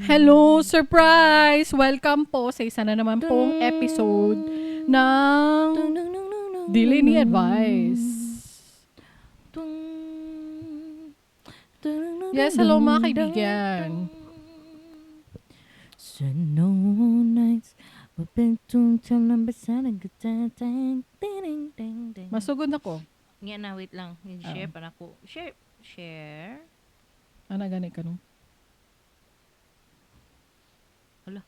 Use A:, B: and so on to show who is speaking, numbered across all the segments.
A: Hello, surprise! Welcome po sa isa na naman pong episode ng Dili Ni Advice. Yes, hello mga kaibigan. Masugod ako.
B: Nga na, wait lang. Share para ko. Share.
A: Ano gani ka no?
B: Hala.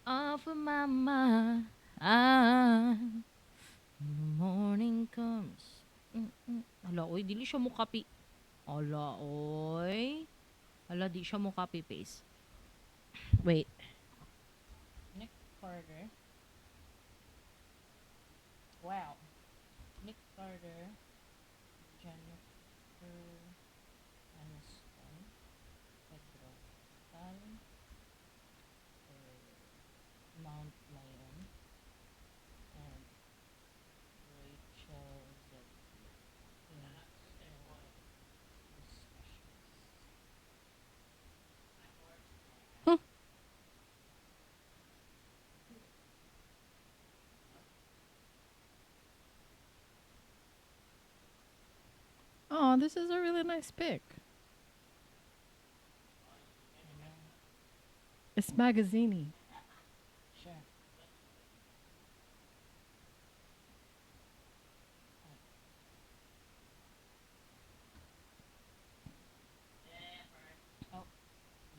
B: Of mama, the morning comes. Hala, oy, dili siya mo copy. Hala, oy. Hala, di siya mo copy paste. Wait. Nick Carter. Wow. Nick Carter. Jennifer Aniston. Pedro Tal. Mount Lion. And Rachel Zedley.
A: Oh, this is a really nice pic. It's magazine-y.
B: Sure. Oh.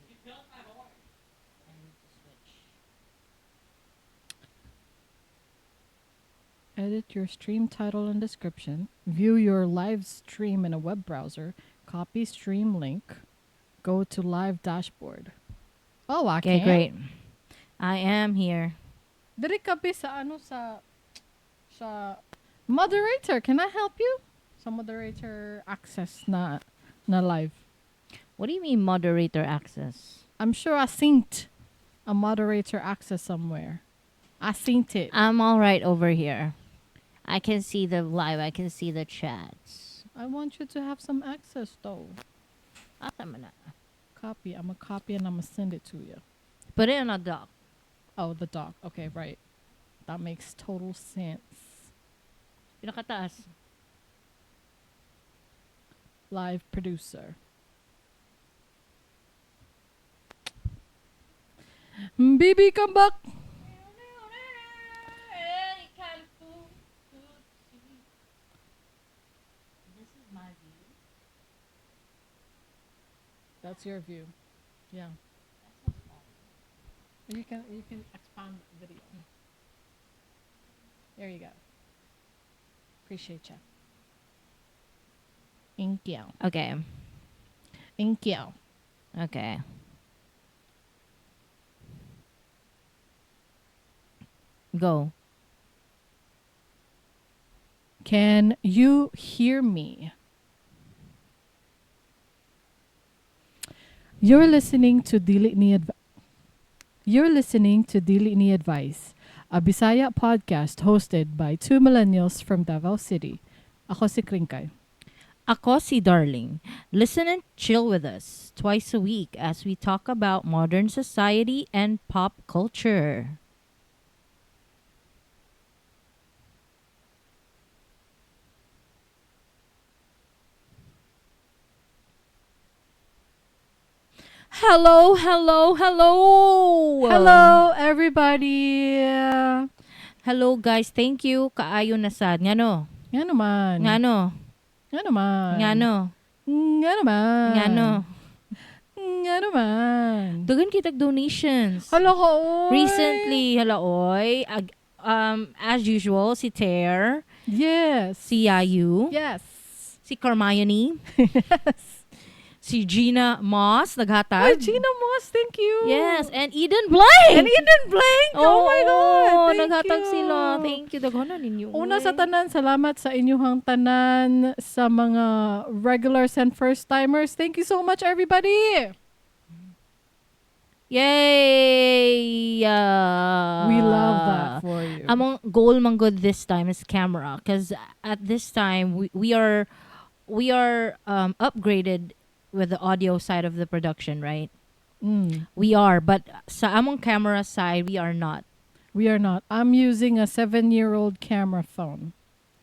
B: I need to switch.
A: Edit your stream title and description. View your live stream in a web browser. Copy stream link. Go to live dashboard. Oh,
B: Okay, great. I am here.
A: Diri ka ba sa moderator? Can I help you? Sa moderator access na live.
B: What do you mean moderator access?
A: I'm sure I synced a moderator access somewhere. I synced it.
B: I'm all right over here. I can see the live. I can see the chats.
A: I want you to have some access though.
B: Tama na.
A: Copy. I'm gonna copy and I'm gonna send it to you.
B: Put it on a doc.
A: Oh, the doc. Okay, right. That makes total sense.
B: Pinakataas.
A: Live producer. Baby, come back.
B: This is my view.
A: That's your view. Yeah.
B: That's so small.
A: You can expand the video. There you go. Appreciate you. Thank you.
B: Okay.
A: Thank you.
B: Okay. Go.
A: Can you hear me? You're listening to Dili Ni Advice, a Bisaya podcast hosted by two millennials from Davao City. Ako si Kringkay.
B: Ako si Darling. Listen and chill with us twice a week as we talk about modern society and pop culture. Hello.
A: Hello, everybody!
B: Hello guys, thank you. Kaayo na sad. Ngano?
A: Nga naman.
B: Ngano?
A: Nga naman.
B: Ngano?
A: Nga naman.
B: Ngano?
A: Nga naman.
B: Dugan kitag donations.
A: Hello ko.
B: Recently, halaoy, as usual, si Ter,
A: Yes.
B: si Yayu,
A: Yes.
B: si Carmione,
A: Yes.
B: si Gina Moss,
A: Ay,
B: naghatag.
A: Gina Moss, thank you.
B: Yes, and Eden Blank.
A: And Eden Blank. Oh, my God. Thank
B: naghatag
A: you.
B: sila. Thank you. Daghanan ninyo.
A: Una sa tanan, salamat sa inyong tanan sa mga regulars and first timers. Thank you so much, everybody.
B: Yay!
A: We love that for you.
B: Among goal man good this time is camera, because at this time we are upgraded with the audio side of the production, right?
A: Mm.
B: We are, but sa among camera side, we are not.
A: We are not. I'm using a 7-year-old camera phone.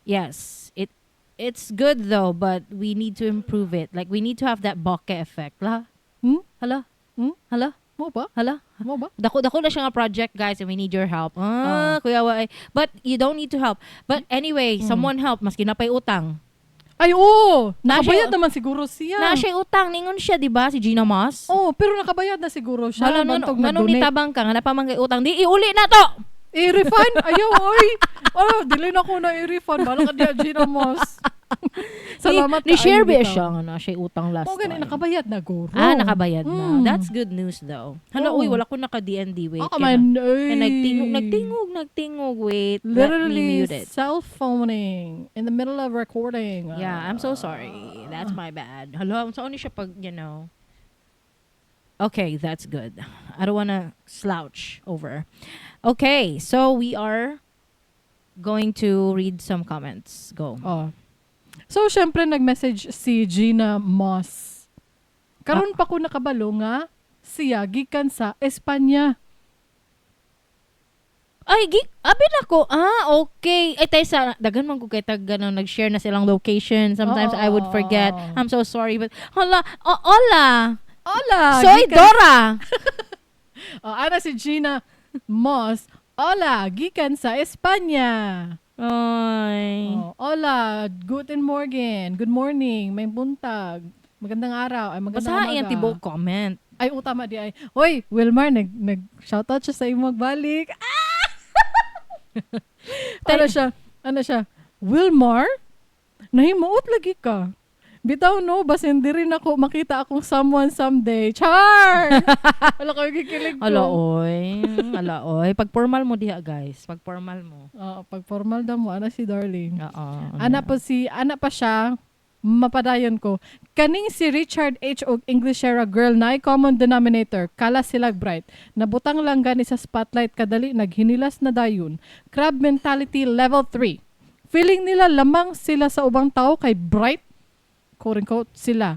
B: Yes, it's good though, but we need to improve it. Like we need to have that bokeh effect, lah.
A: Hmm?
B: Hala,
A: Hmm?
B: hala,
A: Mo ba?
B: hala.
A: Mo ba?
B: Dako na siya nga project, guys, and we need your help. Kuya Walay. But you don't need to help. But anyway, someone help, maski na pa'y utang.
A: Ay, oo!
B: Na
A: Nakabayad
B: siya-
A: naman siguro siya.
B: Na siya utang, ningon siya, di ba? Si Gina Moss.
A: Oh, pero nakabayad na siguro siya.
B: Hala,
A: Bantog
B: nanong
A: nag-donate.
B: nitabang ka, nga na pa man kay utang. Di, iuli na to!
A: I-refund? Ayaw, oy! Oh, dili na ko na i-refund. Bala ka diya, Gina Moss. Salamat
B: Ni share ba
A: bitaw.
B: siya nga na siya utang last
A: Oh, ganun,
B: time.
A: nakabayad na, guro.
B: Nakabayad na.
A: Mm.
B: That's good news though. Hala,
A: Oo.
B: uy, wala ko naka-DND. Wait.
A: Oh, man, ay.
B: And nagtingog. Wait, let me
A: Literally
B: mute it.
A: cell phoning in the middle of recording.
B: Yeah, I'm so sorry. That's my bad. Hello, I'm sorry siya pag, Okay, that's good. I don't wanna slouch over. Okay, so we are going to read some comments. Go.
A: Oh. So, syempre, nag-message si Gina Moss. Karon pa ko nakabalo nga siya gikan sa Espanya.
B: Ay, abin ako. Okay. Ay, tayo sa, dagan man ko kay nag-share na silang location. Sometimes I would forget. I'm so sorry. But, hola.
A: Hola!
B: Soy
A: gikan-
B: Dora.
A: ana si Gina Moss. Hola, gikan sa Espanya.
B: Ay.
A: Hola, guten morgen. Good morning. May buntag. Magandang araw. Ay, magandang
B: Basta
A: umaga.
B: yung tibok comment.
A: Ay, utama di ay. Hoy, Wilmar, nag-shoutout siya sa imo magbalik. Ano siya? Wilmar, nahimuot lagi ka. Bitaw no, basin di rin ako makita akong someone someday. Char! Wala ko kikilig ko.
B: Ala, oy. Pag formal mo diha, guys. Pag formal mo.
A: Pag formal daw mo, ana si Darling.
B: Oo.
A: Ana pa siya, mapadayon ko. Kaning si Richard H. og Englishera girl na common denominator. Kala sila bright. Nabutang lang gani sa spotlight kadali, naghinilas na dayon. Crab mentality level 3. Feeling nila lamang sila sa ubang tao kay bright, quote-unquote, sila.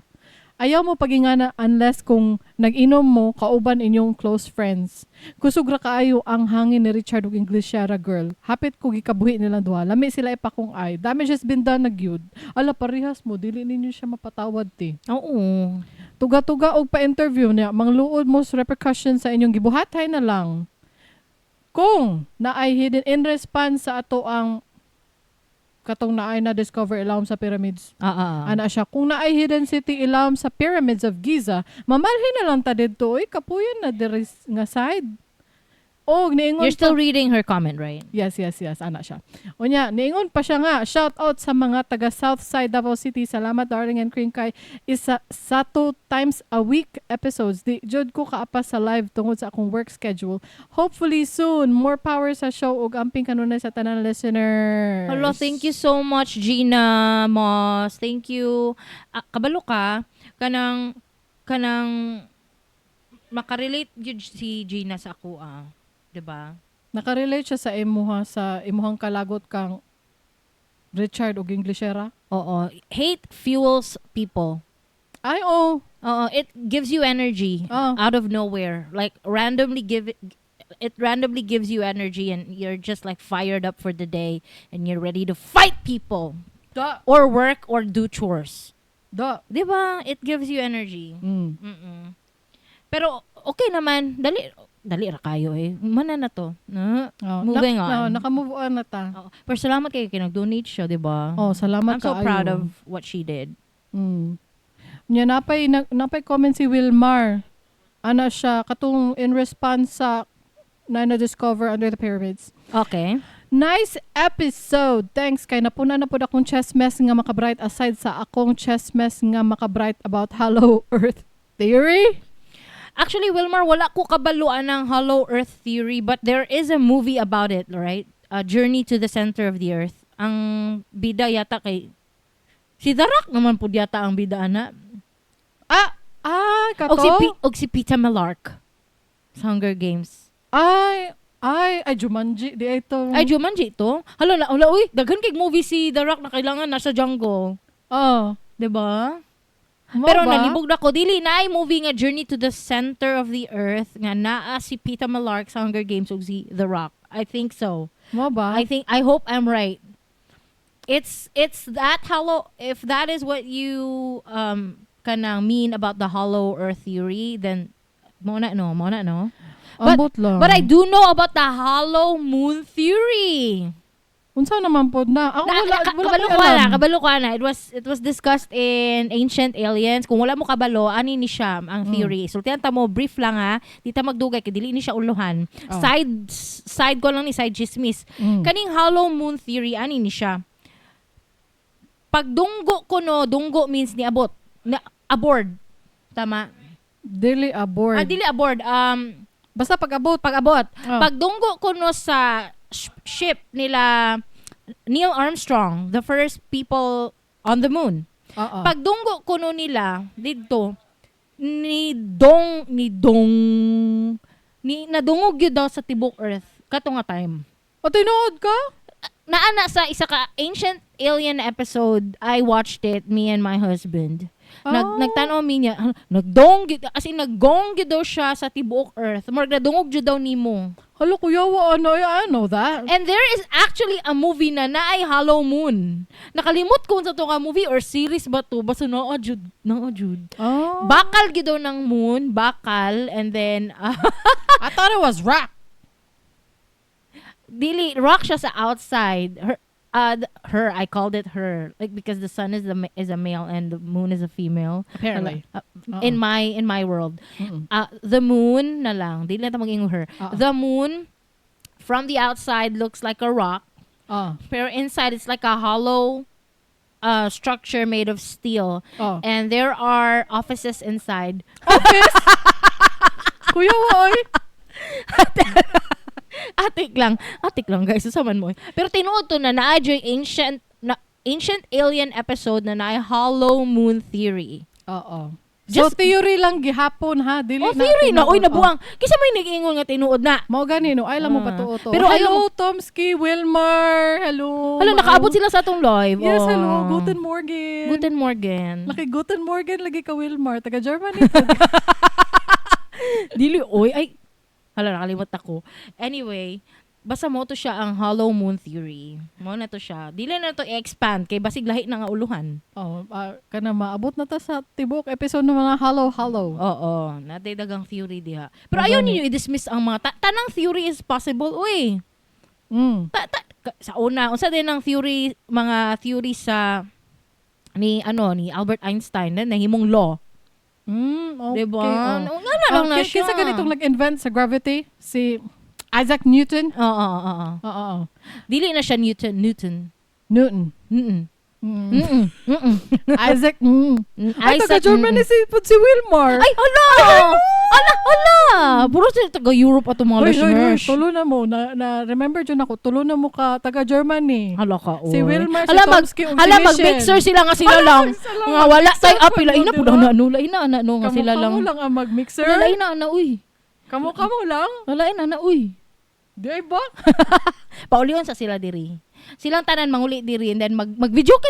A: Ayaw mo pagingana unless kung nag-inom mo kauban inyong close friends. Kusugra kaayo ang hangin ni Richard og Englishera girl. Hapit ko gikabuhi nila duha. Lami sila ipakong ay. Damage has been done na gyud. Ala parehas mo dili ninyo siya mapatawad ti.
B: Oo.
A: Tuga-tuga og pa-interview niya. Mangluod mo sa repercussions sa inyong gibuhatay na lang. Kung naay hidden in response sa ato ang katong naay na discover ilawom sa pyramids. Ana siya, kung naay hidden city ilawom sa pyramids of Giza, mamalhin na lang ta didto, oy kapuyan na diri nga side. Og niingon
B: You're still reading her comment, right?
A: Yes, ana siya. Unya, niingon pa siya nga, shout out sa mga taga Southside Davao City. Salamat Darling and Kringkay. Isa sa 2 times a week episodes. Di jud ko kaapa sa live tungod sa akong work schedule. Hopefully soon, more power sa show ug amping kanunay sa tanan listeners.
B: Hello, thank you so much, Gina Moss. Thank you. Kabalo ka, kanang makarelate yun si Gina sa ako, diba?
A: Nakarelate siya sa imuha, sa imuhang kalagot kang Richard og Englishera.
B: Oo. Hate fuels people.
A: Ay, oh.
B: Oo. It gives you energy out of nowhere. Like, it randomly gives you energy and you're just like fired up for the day and you're ready to fight people.
A: Da.
B: Or work or do chores.
A: Da.
B: Diba? It gives you energy. Mm-mm. Pero, okay naman. Dali ra kayo eh. Mana na to. Moving on.
A: Naka-move on na ta.
B: Pero salamat kayo kinag-donate siya, di ba?
A: Salamat
B: I'm so proud of what she did.
A: Nya napay comment si Wilmar. Ana siya katong in response sa na discover under the pyramids.
B: Okay.
A: Nice episode. Thanks kay napuna na pud akong chest mess nga makabright aside sa akong chest mess nga makabright about hollow earth theory.
B: Actually, Wilmar, wala ko kabaluan ng Hollow Earth theory, but there is a movie about it, right? A Journey to the Center of the Earth. Ang bida yata kay si Darak naman po yata ang bida ana.
A: Kato?
B: Og si Peter Malark. Sa Hunger Games.
A: Ay, Jumanji. Di ito.
B: Ay, Jumanji ito? Hala, uy, daghan kay movie si The Rock na kailangan nasa jungle.
A: Oh.
B: Diba?
A: Mo
B: Pero
A: ba?
B: nalibog na ko, dili na ay movie nga Journey to the Center of the Earth nga naa si Peeta Mellark sa Hunger Games ug si The Rock. I think so.
A: Mo ba?
B: I hope I'm right. It's that hollow, if that is what you kanang mean about the hollow earth theory, then mo na no.
A: Ambot lang.
B: But I do know about the hollow moon theory.
A: Unsa naman pod na? Ako
B: Kabalo ko na. It was discussed in Ancient Aliens. Kung wala mo kabalo, ani ni siya ang theory. So tiyanta mo brief lang ha. Di ta magdugay kay dili ni siya uluhan.
A: Oh.
B: Side ko lang ni side chismis. Kaning hollow moon theory ani ni siya. Pag dunggo ko no, dunggo means ni abot. Aboard. Tama.
A: Dili aboard.
B: Dili aboard.
A: Basta pag-abot.
B: Pag-abot.
A: Oh.
B: Pag dunggo ko no sa ship nila Neil Armstrong, the first people on the moon.
A: Oo.
B: Pag dunggo kuno nila dito nadungog yun daw sa tibok Earth kato nga time.
A: O tinuod ka?
B: Naana sa isa ka Ancient Alien episode, I watched it, me and my husband. Nagtanaw mi niya, naggong daw siya sa tibuok Earth. Murag nadungog jud daw nimo.
A: Hala kuya, I know that.
B: And there is actually a movie na naay Hollow Moon. Nakalimot ko sa to nga movie or series ba to? Basta naa jud.
A: Oh.
B: Bakal gid daw ng moon, bakal, and then
A: I thought it was rock.
B: dili rock siya sa outside. I called it her, like, because the sun is a male and the moon is a female.
A: Apparently.
B: In my world. The moon na lang, dili na ta maging her. The moon from the outside looks like a rock, pero inside it's like a hollow structure made of steel. And there are offices inside.
A: Office? Kuya, oy.
B: Atik lang guys, susaman mo. Pero tinuod to na naadyo ancient alien episode na naay hollow moon theory.
A: Oo.
B: Just
A: So theory lang gihapon ha, dili
B: theory na oy
A: tinuod.
B: nabuang. Kisa may nag-ingon nga tinuod na.
A: Mao gani no, ay lang mo patuo to.
B: Pero
A: hello Tomsky, Wilmar. Hello.
B: Hala, nakaabot sila sa atong live.
A: Yes, hello. Guten Morgen.
B: Guten Morgen.
A: Laki Guten Morgen lagi ka Wilmar, taga Germany.
B: Dili oy ay hala, nakalimot ako. Anyway, basta mo to siya ang hollow moon theory. Mo na to siya. Dili na to i-expand kay basig lahi na nga uluhan.
A: Kana maabot na ta sa tibok episode ng mga hollow.
B: Oo, natay dagang theory diha. Pero ayaw ninyo i-dismiss ang mga tanang theory is possible. Uy. Sa una, unsa din ang theory, mga theory sa ni Albert Einstein na himong law.
A: Okay.
B: Diba? Lang na siya.
A: Kisa ganitong nag-invent sa gravity, si Isaac Newton.
B: Oo. Dili na siya Newton.
A: Isaac. Ay,
B: Isaac.
A: taga-Germany si Wilmar.
B: Ay, hala! Puro sila taga-Europe ato mga listeners.
A: Tulo na mo. Na-remember dyan ako. Tulo na mo ka taga-Germany.
B: Hala ka,
A: Si Wilmar, si
B: hala,
A: Tomsky, si
B: mag-mixer sila nga sila lang. Nga wala tayo apil. Ay na po na no nga sila lang.
A: Kamu lang ang mag-mixer.
B: Lalay na, uy.
A: Kamu lang.
B: Lalay na, uy.
A: Di ay ba?
B: Pauliwan sa sila diri. Silang tanan manguli diri and then mag-video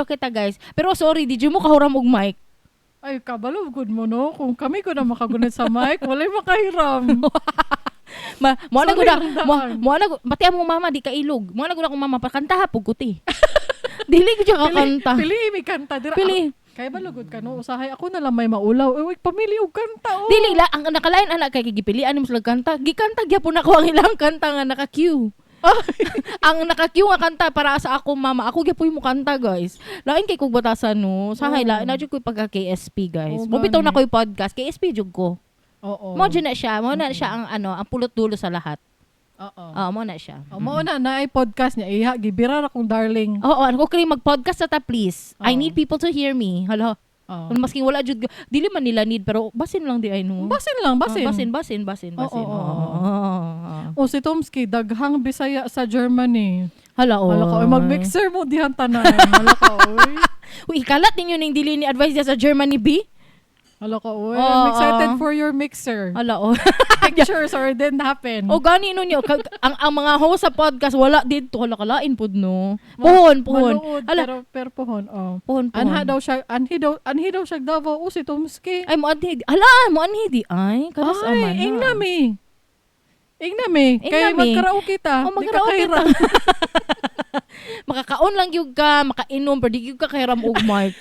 B: kita guys. Pero sorry, di mo kahuram og mic.
A: Ay, kabalo, good mo no. Kung kami ko na makagunit sa mic, walay makahiram.
B: Mo na pati among mama di ka ilog. Mo na gud akong mama pakanta pug kuti. Dili ko siya kakanta.
A: Pili mi kanta dira.
B: Pili.
A: Kay balugod ka no, usahay ako na lang may maulaw. Uy, pamili og kanta.
B: Dili la ang nakalain anak kay gipilian mo sila kanta. Gikanta gyapon ako ang ilang kanta nga naka-queue. Ang naka-queue nga kanta para sa ako mama. Ako gyapon mo kanta guys. Lain kay kog batasan no. Sahay la na jud ko pagka KSP guys. Mobitaw na ko yung podcast. KSP jud ko.
A: Oo.
B: Mo na siya ang ang pulot dulo sa lahat.
A: Oo.
B: Mo na siya.
A: Mo na ay podcast niya. Iha gibira ra kong darling.
B: Oo, ako kay mag-podcast ta please. I need people to hear me. Hala. Maski wala jud dili man nila need pero basin lang di ay no.
A: Basin lang.
B: Basin.
A: O si Tomsky daghang Bisaya sa Germany.
B: Hala
A: ka mag-mixer mo dihan tanan. Hala ka oy.
B: Uy, ikalat ninyo ning Dili Ni Advice sa Germany B?
A: Hala ka, uy.
B: Oo,
A: I'm excited
B: oo.
A: for your mixer.
B: Ala, oh.
A: Pictures or didn't happen.
B: O gani nun yun. Ang mga host sa podcast, wala dito. Hala, kalain po no. Puhon.
A: Maluod,
B: Ala,
A: pero pohon. Oh.
B: puhon.
A: Anhi daw siya Davao si Tomski.
B: Ay, mo anhi. Hala, mo anhi di. Ay, kanas aman.
A: Ay, Ingnami. Kaya
B: Ingnami.
A: magkaraoke ta.
B: O,
A: Di ka
B: magkaraoke
A: kahirap.
B: Makakaon lang yung ka, makainom, pero di yung ka kahiram og mic.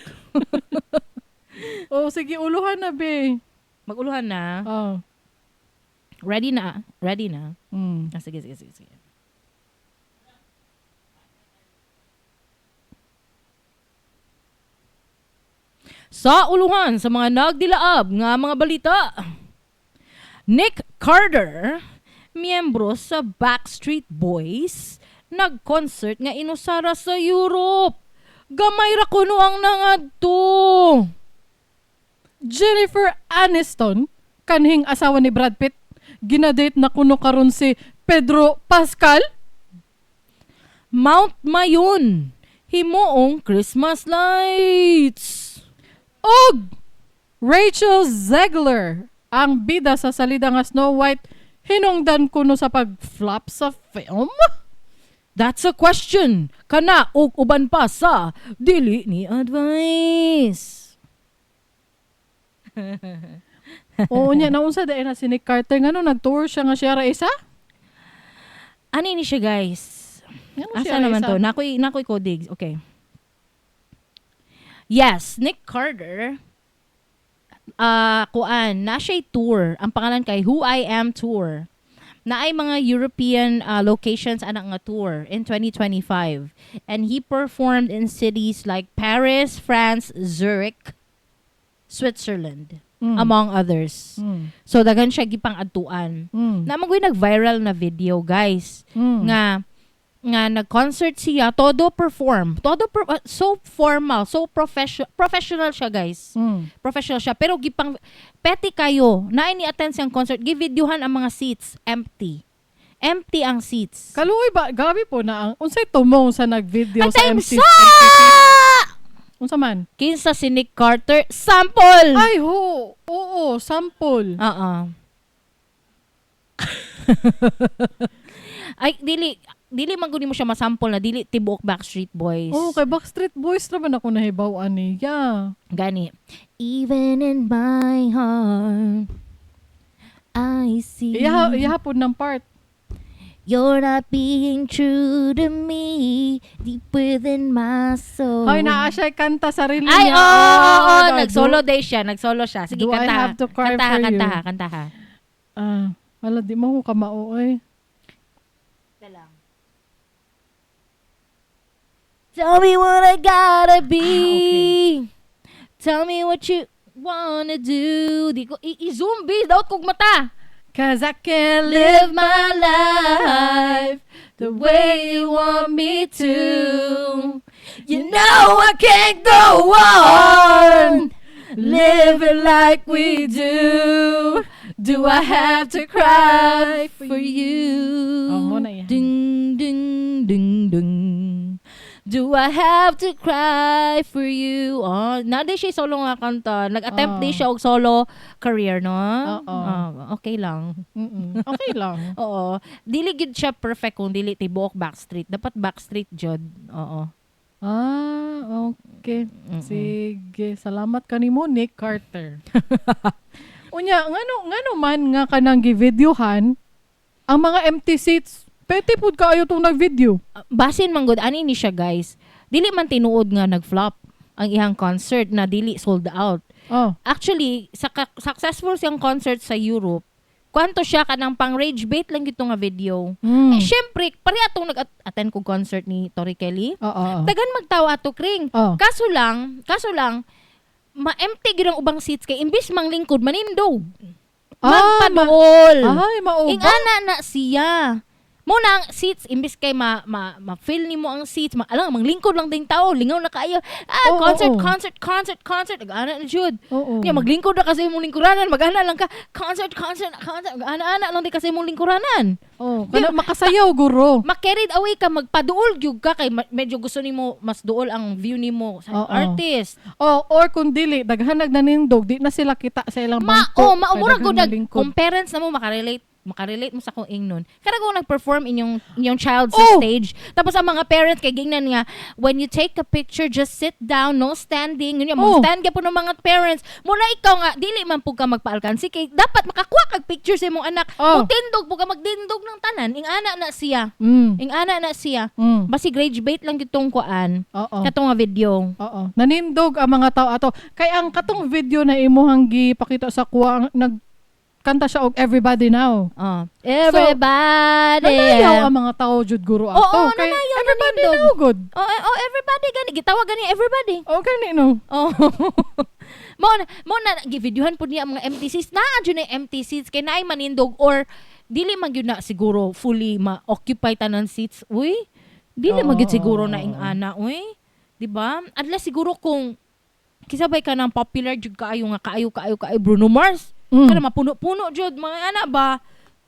A: Oh, sige, uluhan na, be.
B: Maguluhan na.
A: Oh.
B: Ready na.
A: Mm.
B: Ah, sige. Sa uluhan sa mga nagdilaab nga mga balita. Nick Carter, miyembro sa Backstreet Boys, nag-concert nga inusara sa Europe. Gamay ra kuno ang nangadto.
A: Jennifer Aniston, kanhing asawa ni Brad Pitt, ginadate na kuno karon si Pedro Pascal.
B: Mount Mayon, himuong Christmas lights.
A: Og Rachel Zegler, ang bida sa salida nga Snow White, hinungdan kuno sa pag-flop sa film.
B: That's a question. Kana og uban pa sa Dili Ni Advice.
A: Oo niya, naunsa dahil na si Nick Carter nga no, nag-tour siya nga siya ra isa.
B: Ani ni siya guys?
A: Ano
B: Asa
A: siya ra
B: naman
A: isa?
B: to? Nakoy codings. Okay. Yes, Nick Carter. Na siya tour. Ang pangalan kay Who I Am Tour. Na ay mga European locations anak nga tour in 2025. And he performed in cities like Paris, France, Zurich, Switzerland, among others.
A: Mm.
B: So daghan siya gipang adtuan.
A: Mm.
B: Na magoy nag-viral na video, guys.
A: Mm.
B: Nga nag-concert siya, so formal, so professional siya, guys.
A: Mm.
B: Professional siya, pero gipang petty kayo. Na ni attend siyang concert, gi-videohan ang mga seats empty. Empty ang seats.
A: Kaluoy ba, gabi po na ang unsay tumong sa nag-video
B: At
A: sa
B: time
A: MC.
B: sa
A: Unsa man?
B: kinsa si Nick Carter, sample.
A: Ay ho, oo, sample.
B: Oo. Ay, dili man guni mo siya masample na dili tibuok Backstreet Boys.
A: Oh, kay Backstreet Boys naman ako nahibaw ani. Yeah.
B: Gani. Even in my heart, I see
A: Ihapon ng part.
B: you're not being true to me deep within my soul.
A: Hoy, naa siya kanta sarili
B: Ay,
A: niya.
B: oo, nag-solo day siya. Nag-solo siya. Sige,
A: Do I
B: kanta.
A: have to cry for you?
B: Kanta.
A: Wala, di mo ko kamao, oy.
B: Tell me what I gotta be.
A: Okay.
B: Tell me what you wanna do. Di ko, i-zoom, daot kog mata.
A: 'Cause I can't
B: Live my life the way you want me to. You know I can't go on living like we do. Do I have to cry for you?
A: Oh, muna yan.
B: Ding, ding, ding, ding. Do I have to cry for you? Oh, nadi siya solo nga kanta. Nag-attempt di siya og solo career, no?
A: Oo.
B: Okay lang.
A: Okay lang.
B: Oo. Dili gid siya perfect kung dili tibuok Backstreet. Dapat Backstreet jud. Oo.
A: Okay. Sige, salamat kanimo Nick Carter. Unya, ngano man nga kanang gi-videohan ang mga empty seats. Pwede pud kaayo tong nag-video.
B: Basin man gud ani ni siya, guys. Dili man tinuod nga nag-flop ang ihang concert na dili sold out.
A: Oh.
B: Actually, successful siyang concert sa Europe. Kwanto siya kanang pang rage bait lang gito nga video. Syempre, pare atong nag-attend ko concert ni Tori Kelly.
A: Oo.
B: Dagan magtawa ato kring.
A: Oh.
B: Kaso lang, ma-empty gid ang ubang seats kay imbis manglingkod manindog. Magpadol.
A: Ay, mao ba?
B: Ingana na siya. Muna ang seats imbis kay ma-feel nimo ang seats, alam manglingkod lang ding tao, lingaw na kaayo. Concert ana na jud. Nya maglingkod na kasi imong lingkuranan, magana lang ka concert. Ana lang di kasi imong lingkuranan.
A: Kana makasayaw guro.
B: Ma-carried away ka, magpaduol gyud ka kay medyo gusto nimo mas duol ang view nimo sa artist.
A: Or kung dili daghan nagdanindog, di na sila kita sa ilang bangko.
B: Maumura ko kung parents na mo makarelate mo sa kung ingnon. Kada kung nag-perform inyong child sa stage, tapos ang mga parents kay gingnan nga, when you take a picture, just sit down, no standing. Yun yung stand ka po ng mga parents. Muna ikaw nga, dili man po ka magpaalkansi kay dapat makakuha kag picture sa imong anak. Kung tindog po ka, magdindog ng tanan, ing ana na siya. Basi grade bait lang gitong kuan. Katong nga video.
A: Nanindog ang mga tao ato. Kay ang katong video na imuhang gipakita sa kuha kanta siya og Everybody Now.
B: Everybody.
A: So, nanayaw ang mga tao jud guro ato.
B: Kay
A: Everybody Now good.
B: Everybody gani gitawag gani everybody.
A: Gani no.
B: Mo na givideohan pud niya ang mga empty seats. Naa jud na empty seats kay naay manindog or dili man gyud na siguro fully ma-occupy tanan seats. Uy, dili man gyud siguro na ing ana, uy. Di ba? Adla siguro kung kisabay ka ng popular jud kaayo Bruno Mars. Kana mapuno-puno jud mga ana ba?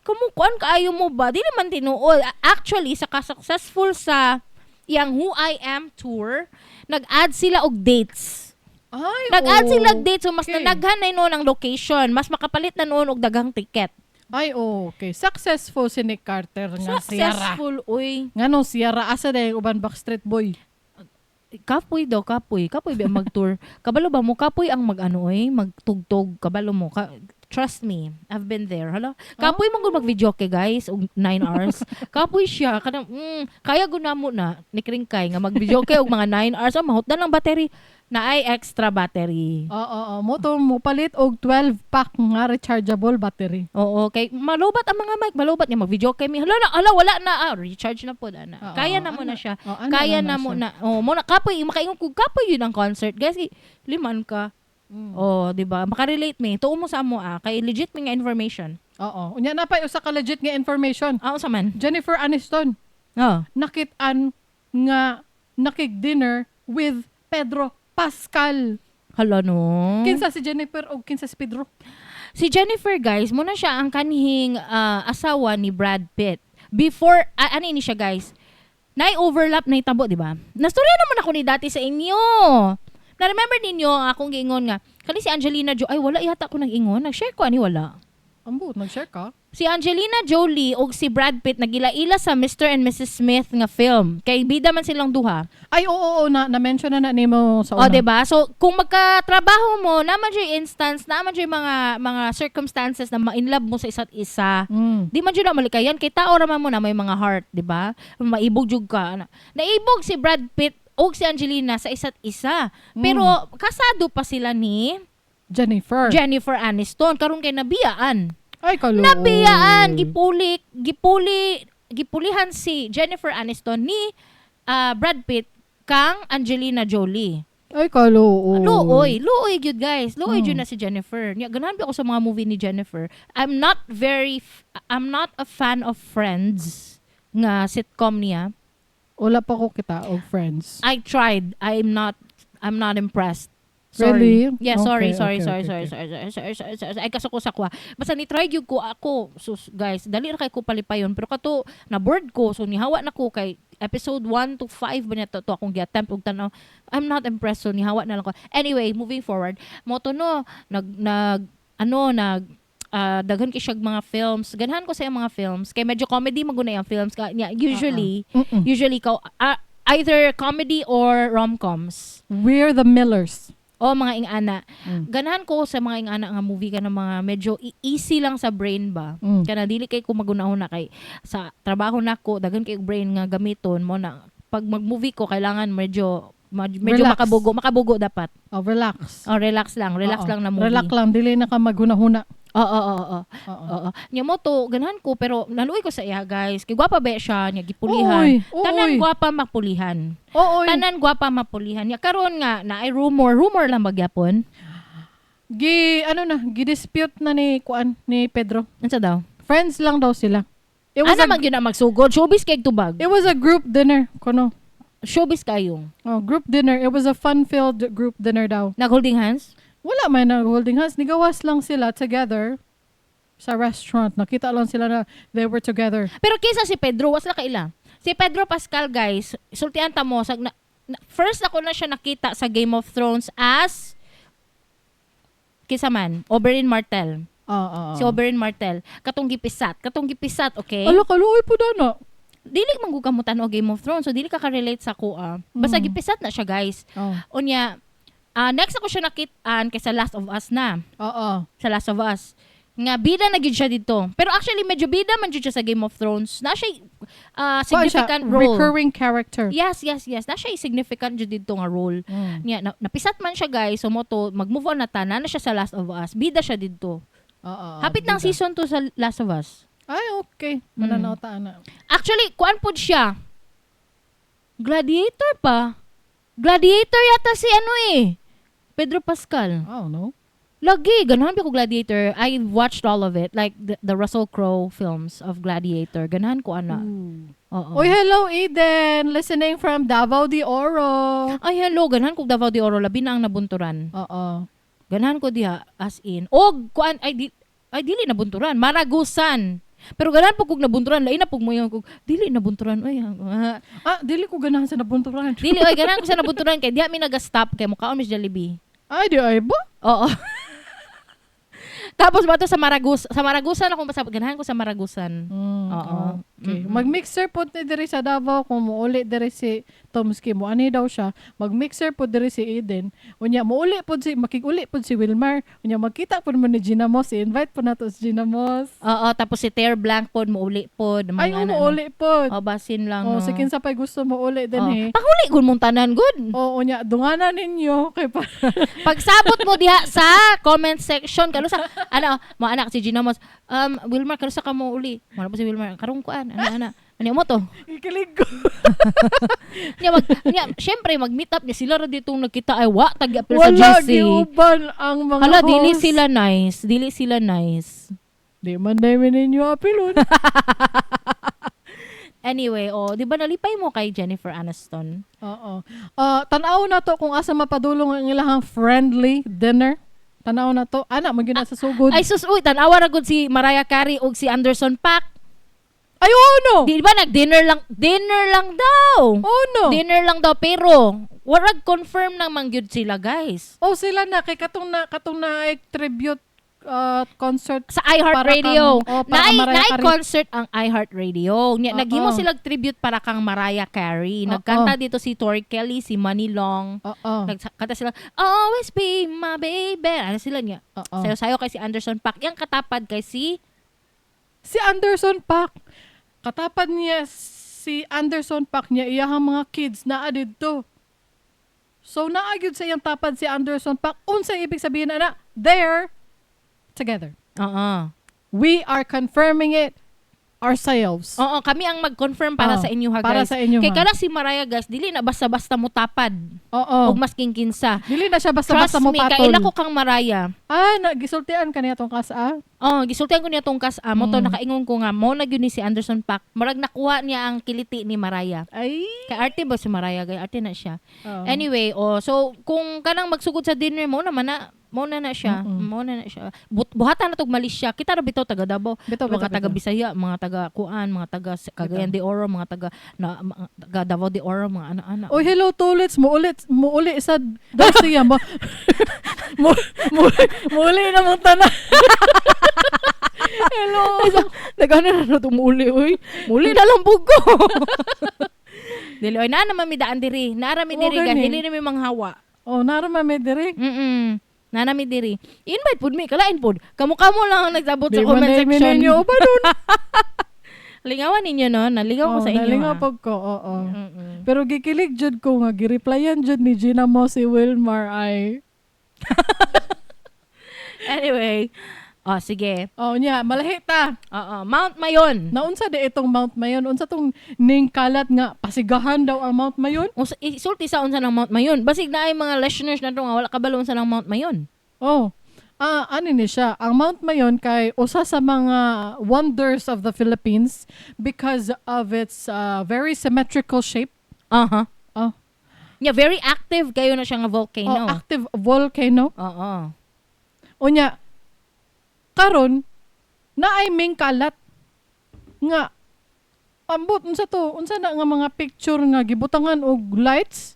B: Kumukuan kaayo mo ba? Dili man tinuod. Actually sa ka-successful sa yang Who I Am tour, nag-add sila og dates. Nag-add sila og dates so mas nanaghan na noon ang location, mas makapalit na noon og daghang ticket.
A: Okay. Successful si Nick Carter nga Sierra.
B: Successful, uy.
A: Nganong Sierra asa day uban Backstreet Boy.
B: Kapoy ba mag-tour? Kabalo ba mo kapoy ang magtugtog, kabalo mo. Trust me, I've been there. Hala, kapoy mo gud mag-video kay guys, og 9 hours. Kapoy siya kanang kaya gud namo na ni Kringkay nga mag-video kay og mga 9 hours mahot na lang battery. Na ay extra battery.
A: Mo palit og 12 pack nga rechargeable battery.
B: Kay malubat ang mga mic, malubat niya mag-video kay mi. Hala wala na recharge na pod ana. Kaya na mo na siya. Kaya na mo na. Mo na kapoy makaingon ko kapoy yun ang concert. Guys, liman ka. Di ba? Makarelate mi. Tuo mo sa amo kay legit mi nga information.
A: Unya na pa usa ka legit nga information.
B: Sa man.
A: Jennifer Aniston. Nakit-an nga nakig-dinner with Pedro Pascal.
B: Hala no.
A: Kinsa si Jennifer o kinsa si Pedro?
B: Si Jennifer guys, muna siya ang kanhing asawa ni Brad Pitt. Before, ano ini siya guys? Nai-overlap na itabo, di ba? Nastorya naman ako ni dati sa inyo. Na-remember ninyo ang akong giingon nga, kani si Angelina Jolie, ay wala yata ako nag-ingon, nag-share ko ani wala.
A: Ambot, nag-share ka?
B: Si Angelina Jolie o si Brad Pitt nagila-ila sa Mr. and Mrs. Smith nga film. Kay bida man silang duha.
A: Ay, oo, na-mention na nimo sa una.
B: Diba? So, kung magkatrabaho mo, naman dyan instance, naman dyan mga circumstances na ma-inlove mo sa isa't isa, di man dyan na malikayan. Kay tao raman mo na may mga heart, diba? Maibog jug ka. Naibog si Brad Pitt o si Angelina sa isa't isa. Pero, kasado pa sila ni Jennifer Aniston. Karon kay nabiyaan.
A: Ay, kaluoy.
B: Nabiyaan, gipulihan si Jennifer Aniston ni Brad Pitt kang Angelina Jolie.
A: Ay, kaluoy.
B: Luoy gyud guys. Luoy gyud na si Jennifer. Ganahan ako sa mga movie ni Jennifer. I'm not a fan of Friends nga sitcom niya.
A: Wala pa ko kita og Friends.
B: I tried. I'm not impressed.
A: Sorry.
B: Really? Yeah, sorry. Ay kasako sa kwa. Basta ni try gyud ko ako. So guys, dali ra kay ko palipayon pero kato na bored ko so nihawa na ko kay episode 1 to 5 ba niya to akong gi-attempt og tanaw. I'm not impressed so nihawa na lang ko. Anyway, moving forward, mo to no daghan kay siyag mga films. Ganahan ko sa mga films kay medyo comedy maguna yung films usually either comedy or rom-coms.
A: We're the Millers.
B: Mga ingana. Ganahan ko sa mga ingana nga movie ka na mga medyo easy lang sa brain ba. Kana dili kay ko magunahon na kay sa trabaho nako daghan kay brain nga gamiton mo na pag mag-movie ko kailangan medyo makabugo dapat.
A: Relax.
B: Relax lang na movie.
A: Relax lang dili na ka maghunahuna.
B: Nya mo to ganahan ko pero naluoy ko sa iya guys. Kay gwapa ba siya nya gipulihan. Tanan gwapa mapulihan. Tanan gwapa mapulihan. Nya karon nga na ay rumor lang magyapon.
A: Gi-dispute na ni Pedro.
B: Unsa daw?
A: Friends lang daw sila. It was
B: Ana man gyud na magsugod, showbiz kay tubag.
A: it was a group dinner. Kono.
B: Showbiz kayo.
A: Oh, group dinner. It was a fun-filled group dinner daw.
B: Nag-holding hands?
A: Wala man na holding hands. Nigawas lang sila together sa restaurant. Nakita lang sila na they were together.
B: Pero kaysa si Pedro, was la kaila. Si Pedro Pascal, guys, sultian ta mo, first ako na siya nakita sa Game of Thrones as kisa man, Oberyn Martell. Si Oberyn Martell. Katong gipisat, okay?
A: Ala, kaluoy po na.
B: Dili manggugamutan o Game of Thrones, so dili ka ka-relate sa kuha. Basta gipisat na siya, guys. Unya, next ako siya nakitaan kaysa Last of Us na. Sa Last of Us. Nga, bida na gyud siya dito. Pero actually, medyo bida man gyud siya sa Game of Thrones. Na siya significant role.
A: Recurring character.
B: Yes. Na siya significant gyud dito nga role. Nga, napisat man siya, guys. So, mag-move on na ta. Na siya sa Last of Us. Bida siya dito. Hapit ng season 2 sa Last of Us.
A: Ay, okay. Mananaw ta na.
B: Actually, kuan pod siya. Gladiator pa. Gladiator yata si Pedro Pascal.
A: Oh, no?
B: Lagi, ganahan ko Gladiator. I watched all of it. Like the Russell Crowe films of Gladiator. Ganahan ko ana.
A: Oy, hello Eden. Listening from Davao de Oro.
B: Ay, hello. Ganahan ko Davao de Oro. Labi na ang nabunturan. Ganahan ko diha as in. Kuan, dili nabunturan. Maragusan. Pero ganahan po kung nabunturan. Lain na po mo yung dili nabunturan. Ay,
A: dili ko ganahan sa nabunturan.
B: Dili, ganahan ko sa nabunturan. Kaya diha mi nag-stop. Kaya mukhaon Miss Jollibee.
A: Ay, di ay ba?
B: Oo. Tapos ba ito sa Maragusan ako masabot. Ganahan ko sa Maragusan. Oo.
A: Okay. Mag-mixer po ni diri sa Davao kung muuli diri si Tomski mo. Ani daw siya. Mag-mixer po diri si Eden. Unya muuli po makiguli po si Wilmar. Unya magkita po mo ni Gina Moss. I-invite po nato si Gina Moss.
B: Oo, tapos si Ter Blanc po muuli po.
A: Ay, muuli po.
B: Basin lang.
A: Si kinsa pa'y gusto muuli din
B: Pahuli gud mong tanan good.
A: Oo, unya dunganan ninyo kay pa.
B: Pagsabot mo diha sa comment section kano sa mo anak si Gina Moss. Wilmar kano sa ka mo uli. Mo po si Wilmar karong kuan. Ano mo to?
A: Ikilig ko.
B: Syempre mag-meet up niya sila ra ditong nagkita ay tag-apil sa
A: Wala
B: GC.
A: giuban ang mga
B: Hala,
A: host.
B: Dili sila nice.
A: Di man namin ninyo apilon.
B: Anyway, di ba nalipay mo kay Jennifer Aniston?
A: Oo. Tanaw na to kung asa mapadulong ang ilahang friendly dinner. Tanaw na to. Ana, magina sa sugod.
B: Ay sus, tanawa ra gud si Mariah Carey ug si Anderson Paak.
A: Ay, no.
B: Di ba dinner lang daw.
A: No.
B: Dinner lang daw pero warag confirm nang gyud sila, guys.
A: Sila na kay katong na tribute concert
B: sa iHeartRadio.
A: Mariah Carey.
B: Concert ang iHeartRadio. Naghimo sila tribute para kang Mariah Carey. Nagkanta dito si Tori Kelly, si Manny Long. Nagkanta sila, Always Be My Baby. Ano sila niya? Sayo-sayo kay si Anderson Paak. Yang katapad kay si
A: Anderson Paak. Katapad niya si Anderson Paak niya iyahang mga kids na adito. So naagyud sa iyang tapad si Anderson Paak. Unsa ibig sabihin na they're together. We are confirming it ourselves.
B: Kami ang mag-confirm para sa inyo guys.
A: Para sa inyo
B: Kay kada si Mariah, guys, dili na basta-basta mo tapad. Ug mas kinsa.
A: Dili na siya basta-basta mo patol.
B: Trust me, kaila ko kang Mariah.
A: Gisultian ka niya tong kasa.
B: Gisultian ko niya tong kasa. Mo to nakaingon ko nga mo na gyud ni si Anderson Paak. Murag nakuha niya ang kiliti ni Mariah.
A: Ay.
B: Kay arte ba si Mariah, guys? Arte na siya. Anyway, so kung kanang magsugod sa dinner mo naman na siya. Buhatan na tog Malaysia. Kita ra bitaw taga Davao. Mga taga Bisaya, mga taga Kuan, mga taga Cagayan de Oro, mga taga Davao de Oro, mga ana-ana.
A: Hello Tulits, muuli sa Garcia mo. Muuli na mong tanan. Hello.
B: Nagana na tumuuli oy. Muli na lang bugo. Dili oy na naman mi daan diri. Narami diri gan dili na mi manghawa.
A: Narama mi diri.
B: Nanami diri. Invite pud mi, kalain pud. Kamo lang ang nagsabot sa comment section.
A: Ninyo ba dun?
B: Lingawan ninyo no, naligaw ko sa inyo.
A: Nalingaw pag ko, oo. Pero gikilig jud ko nga gireplyan jud ni Gina mo si Wilmar ay.
B: Anyway, sige.
A: Malahi ta.
B: Mount Mayon.
A: Naunsa di itong Mount Mayon? Unsa tong ningkalat nga pasigahan daw ang Mount Mayon?
B: Isulti sa unsa ng Mount Mayon. Basig na ay mga listeners na nga wala kabalo unsa ng Mount Mayon.
A: Ano ni siya, ang Mount Mayon kay usa sa mga wonders of the Philippines because of its very symmetrical shape.
B: Aha.
A: Oh,
B: Yeah, very active kayo na siya nga volcano.
A: active volcano.
B: Oo.
A: Unya, karon naay ming kalat nga ambot unsa na nga mga picture nga gibutangan og lights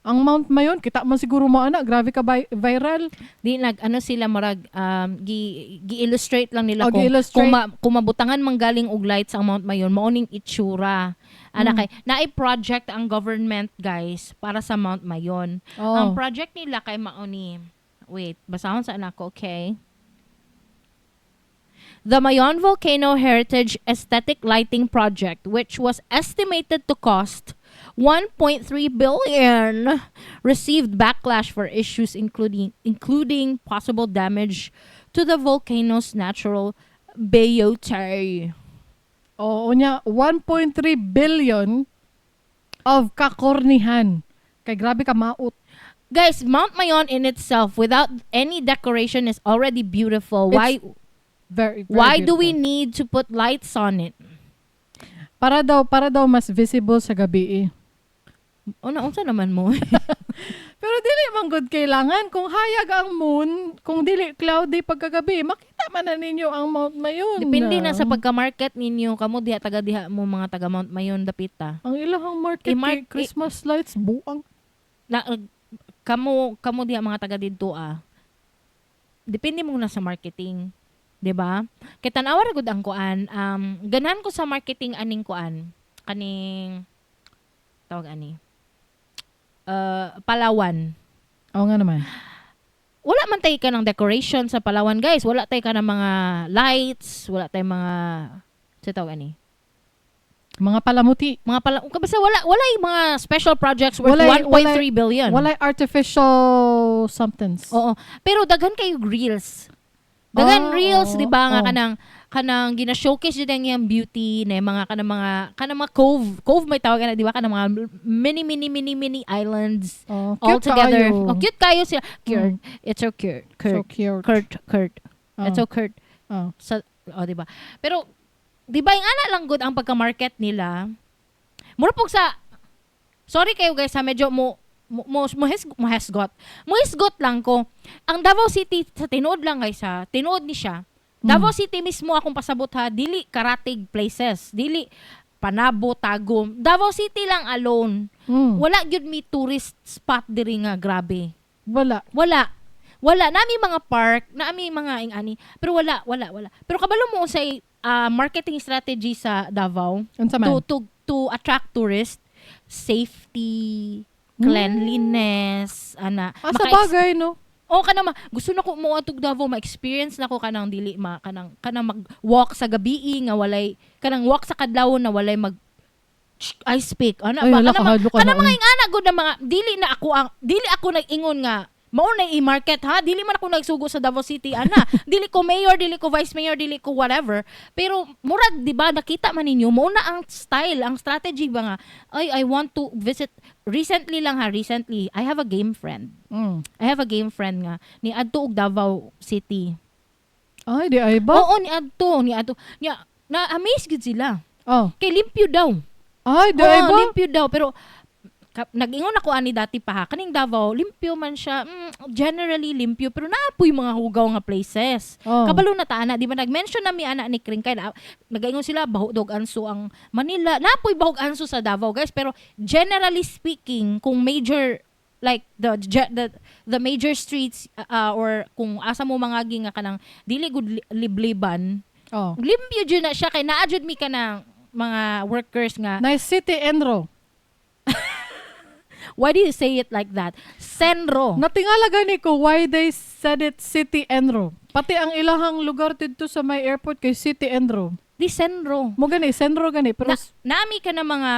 A: ang Mount Mayon kita man siguro mo ana grabe ka viral.
B: Di ano sila marag gi-illustrate lang nila
A: O,
B: kung
A: gi-illustrate.
B: kung mabutangan manggaling og lights ang Mount Mayon maoning itsura. Ana kay naay project ang government guys para sa Mount Mayon. Ang project nila kay maoni. Wait, basahon sa anak ko, okay? The Mayon Volcano Heritage Aesthetic Lighting Project, which was estimated to cost 1.3 billion, received backlash for issues including possible damage to the volcano's natural biota.
A: Unya 1.3 billion of kakornihan. Kay grabe ka maot.
B: Guys, Mount Mayon in itself, without any decoration, is already beautiful. Why?
A: Very, very
B: Why do we
A: beautiful.
B: need to put lights on it?
A: Para daw mas visible sa gabi.
B: Unsa naman mo?
A: Pero dili man gud kailangan kung hayag ang moon, kung dili cloudy pagkagabi, makita man na ninyo ang Mount Mayon.
B: Depende na sa pagka-market ninyo. Kamo diha taga diha mo mga taga Mount Mayon dapita.
A: Ang ilahang market kay Christmas lights buang.
B: Na kamo diha mga taga didto Depende mo na sa marketing. 'Di ba? Kay tan-awa ra gud ang kuan. Ganahan ko sa marketing aning kuan. Kaning tawag ani. Palawan.
A: Oo nga naman.
B: Wala man tayo ka ng decoration sa Palawan, guys. Wala tayo ka ng mga lights. Wala tayo mga sa tawag ani.
A: Mga palamuti.
B: Basta wala yung mga special projects worth 1.3 billion.
A: Walay artificial somethings.
B: Oo. Pero daghan kayo reels. Daghan reels, di ba, nga kanang gina-showcase yun yung beauty na mga kanang mga cove may tawag na, di ba, kanang mga mini islands all together.
A: Kayo.
B: Cute kayo sila. Cute. It's so cute.
A: So cute.
B: Kurt. It's so cute. Di ba? Pero di ba yung ana lang good ang pagka-market nila? Mura pog sa sorry kayo guys medyo Muhisgot lang ko. Ang Davao City, sa tinuod lang guys tinuod ni siya. Davao City mismo akong pasabot dili karatig places. Dili Panabo, Tagum. Davao City lang alone. Wala gyud mi tourist spot diri nga grabe. Wala. Nami mga park, nami mga ingani. Pero wala. Pero kabalo mo sa marketing strategy sa Davao to attract tourists, safety, cleanliness,
A: sa bagay, no?
B: Gusto na ko mo atog Davao, ma-experience na ko kanang dili kanang mag-walk sa gabi nga walay kanang walk sa kadlaw na walay mag I speak mga ingana gud na mga dili ako nag-ingon nga mao na i-market dili man ako nagsugo sa Davao City dili ko mayor, dili ko vice mayor, dili ko whatever, pero murag di ba nakita man ninyo mao na ang style, ang strategy ba nga I want to visit recently I have a game friend nga ni adto og Davao City.
A: Ay di ay ba?
B: Oo, ni adto na amaze gid sila kay limpyo daw.
A: Ay di ay ba?
B: Limpyo daw pero nag-ingon ako ani dati pa kaning Davao limpyo man siya, generally limpyo pero naapoy mga hugaw nga places. Kabalo na taana di ba nag-mention na mi ana ni Kringkay nag-ingon sila bahog anso ang Manila, naapoy bahog anso sa Davao guys, pero generally speaking kung major like the major streets or kung asa mo mangagi nga kanang dili gud libliban, limpyo jud na siya kay naa jud mi kanang mga workers nga
A: nice city enro.
B: Why do you say it like that? Senro.
A: Natingala gani ko why they said it City Enro. Pati ang ilahang lugar dito sa may airport kay City Enro.
B: Di Senro.
A: Mo gani, Senro gani. Pero
B: nami ka na mga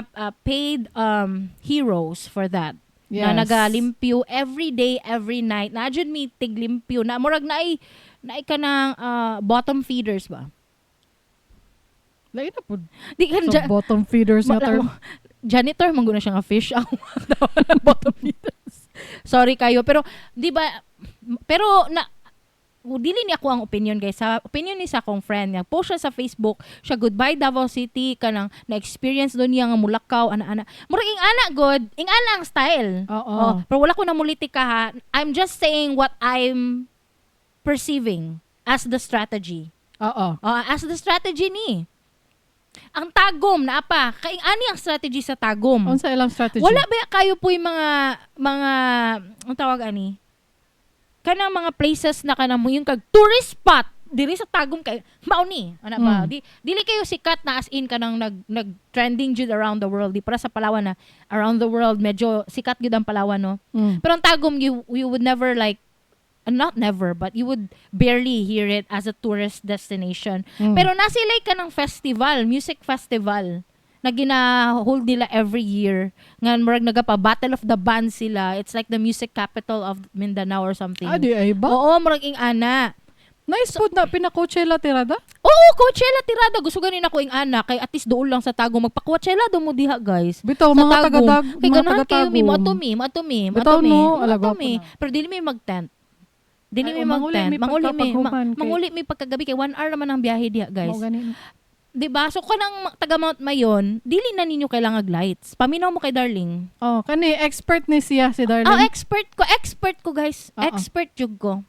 B: paid heroes for that.
A: Yes.
B: Na nagalimpyo every day, every night. Na adjud mi tiglimpyo. Na murag naay ka ng bottom feeders ba?
A: Lain na po.
B: Di ka
A: So, bottom feeders nga term.
B: Janitor mangguna siya nga fish ang bottom feeders. Sorry kayo pero di ba pero dili ni ako ang opinion guys. Sa opinion ni sa akong friend, nga post siya sa Facebook, siya goodbye Davao City kanang na-experience doon niya nga mulakaw ana-ana. Murag ing ana god, ing ana ang style.
A: Oo.
B: Pero wala ko na mulitika ha. I'm just saying what I'm perceiving as the strategy.
A: Oo.
B: As the strategy ni. Ang tagom na apa, kaing ani ang strategy sa tagom.
A: Unsa ilang strategy?
B: Wala ba kayo po yung mga ang tawag ani? Kanang mga places na kanang mo yung kag tourist spot diri sa tagom kay mao ni ana ba dili kayo sikat na as in kanang nag trending jud around the world di para sa Palawan na around the world medyo sikat gyud ang Palawan no. Pero ang tagom you would never like not never but you would barely hear it as a tourist destination. Pero nasilay ka ng festival, music festival na gina-hold nila every year. Nga marag nagapa Battle of the Bands sila. It's like the music capital of Mindanao or something.
A: Di ay ba?
B: Oo, marag ing ana.
A: Nice food na pina-Coachella tirada?
B: Oo, Coachella tirada. Gusto ganin ako ing ana. Kay at least doon lang sa Tagum. Magpa-Coachella doon mo diha, guys.
A: Bitaw,
B: sa
A: mga
B: Tagum.
A: taga-tag,
B: Kay
A: mga
B: ganahan kayo, mi.
A: taga-Tagum.
B: Matumi.
A: Bitaw, no? Alagwa po na.
B: Pero dili may mag-tent. Dili
A: Ay,
B: may
A: manguli
B: mag-tent.
A: may pagkapaghuman kay-
B: Manguli may pagkagabi. Kay 1 hour naman ang biyahe diha, guys.
A: Mao ganin.
B: Diba? So, kanang taga Mount Mayon, dili na ninyo kailangan lights. Paminaw mo kay Darling.
A: Oh, kani expert ni siya si Darling.
B: Expert ko guys. Expert jud ko.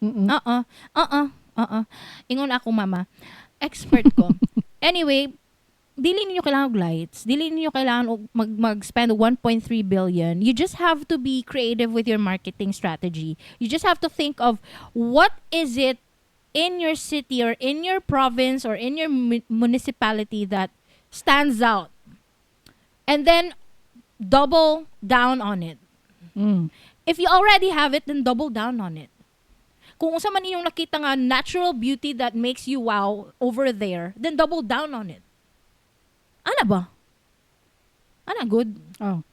B: Ingon ako mama. Expert ko. Anyway, dili ninyo kailangan lights. Dili ninyo kailangan mag-spend 1.3 billion. You just have to be creative with your marketing strategy. You just have to think of what is it in your city or in your province or in your municipality that stands out. And then double down on it. If you already have it, then double down on it. Kung unsa man iyong nakita nga natural beauty that makes you wow over there, then double down on it. Ana ba? Ana good?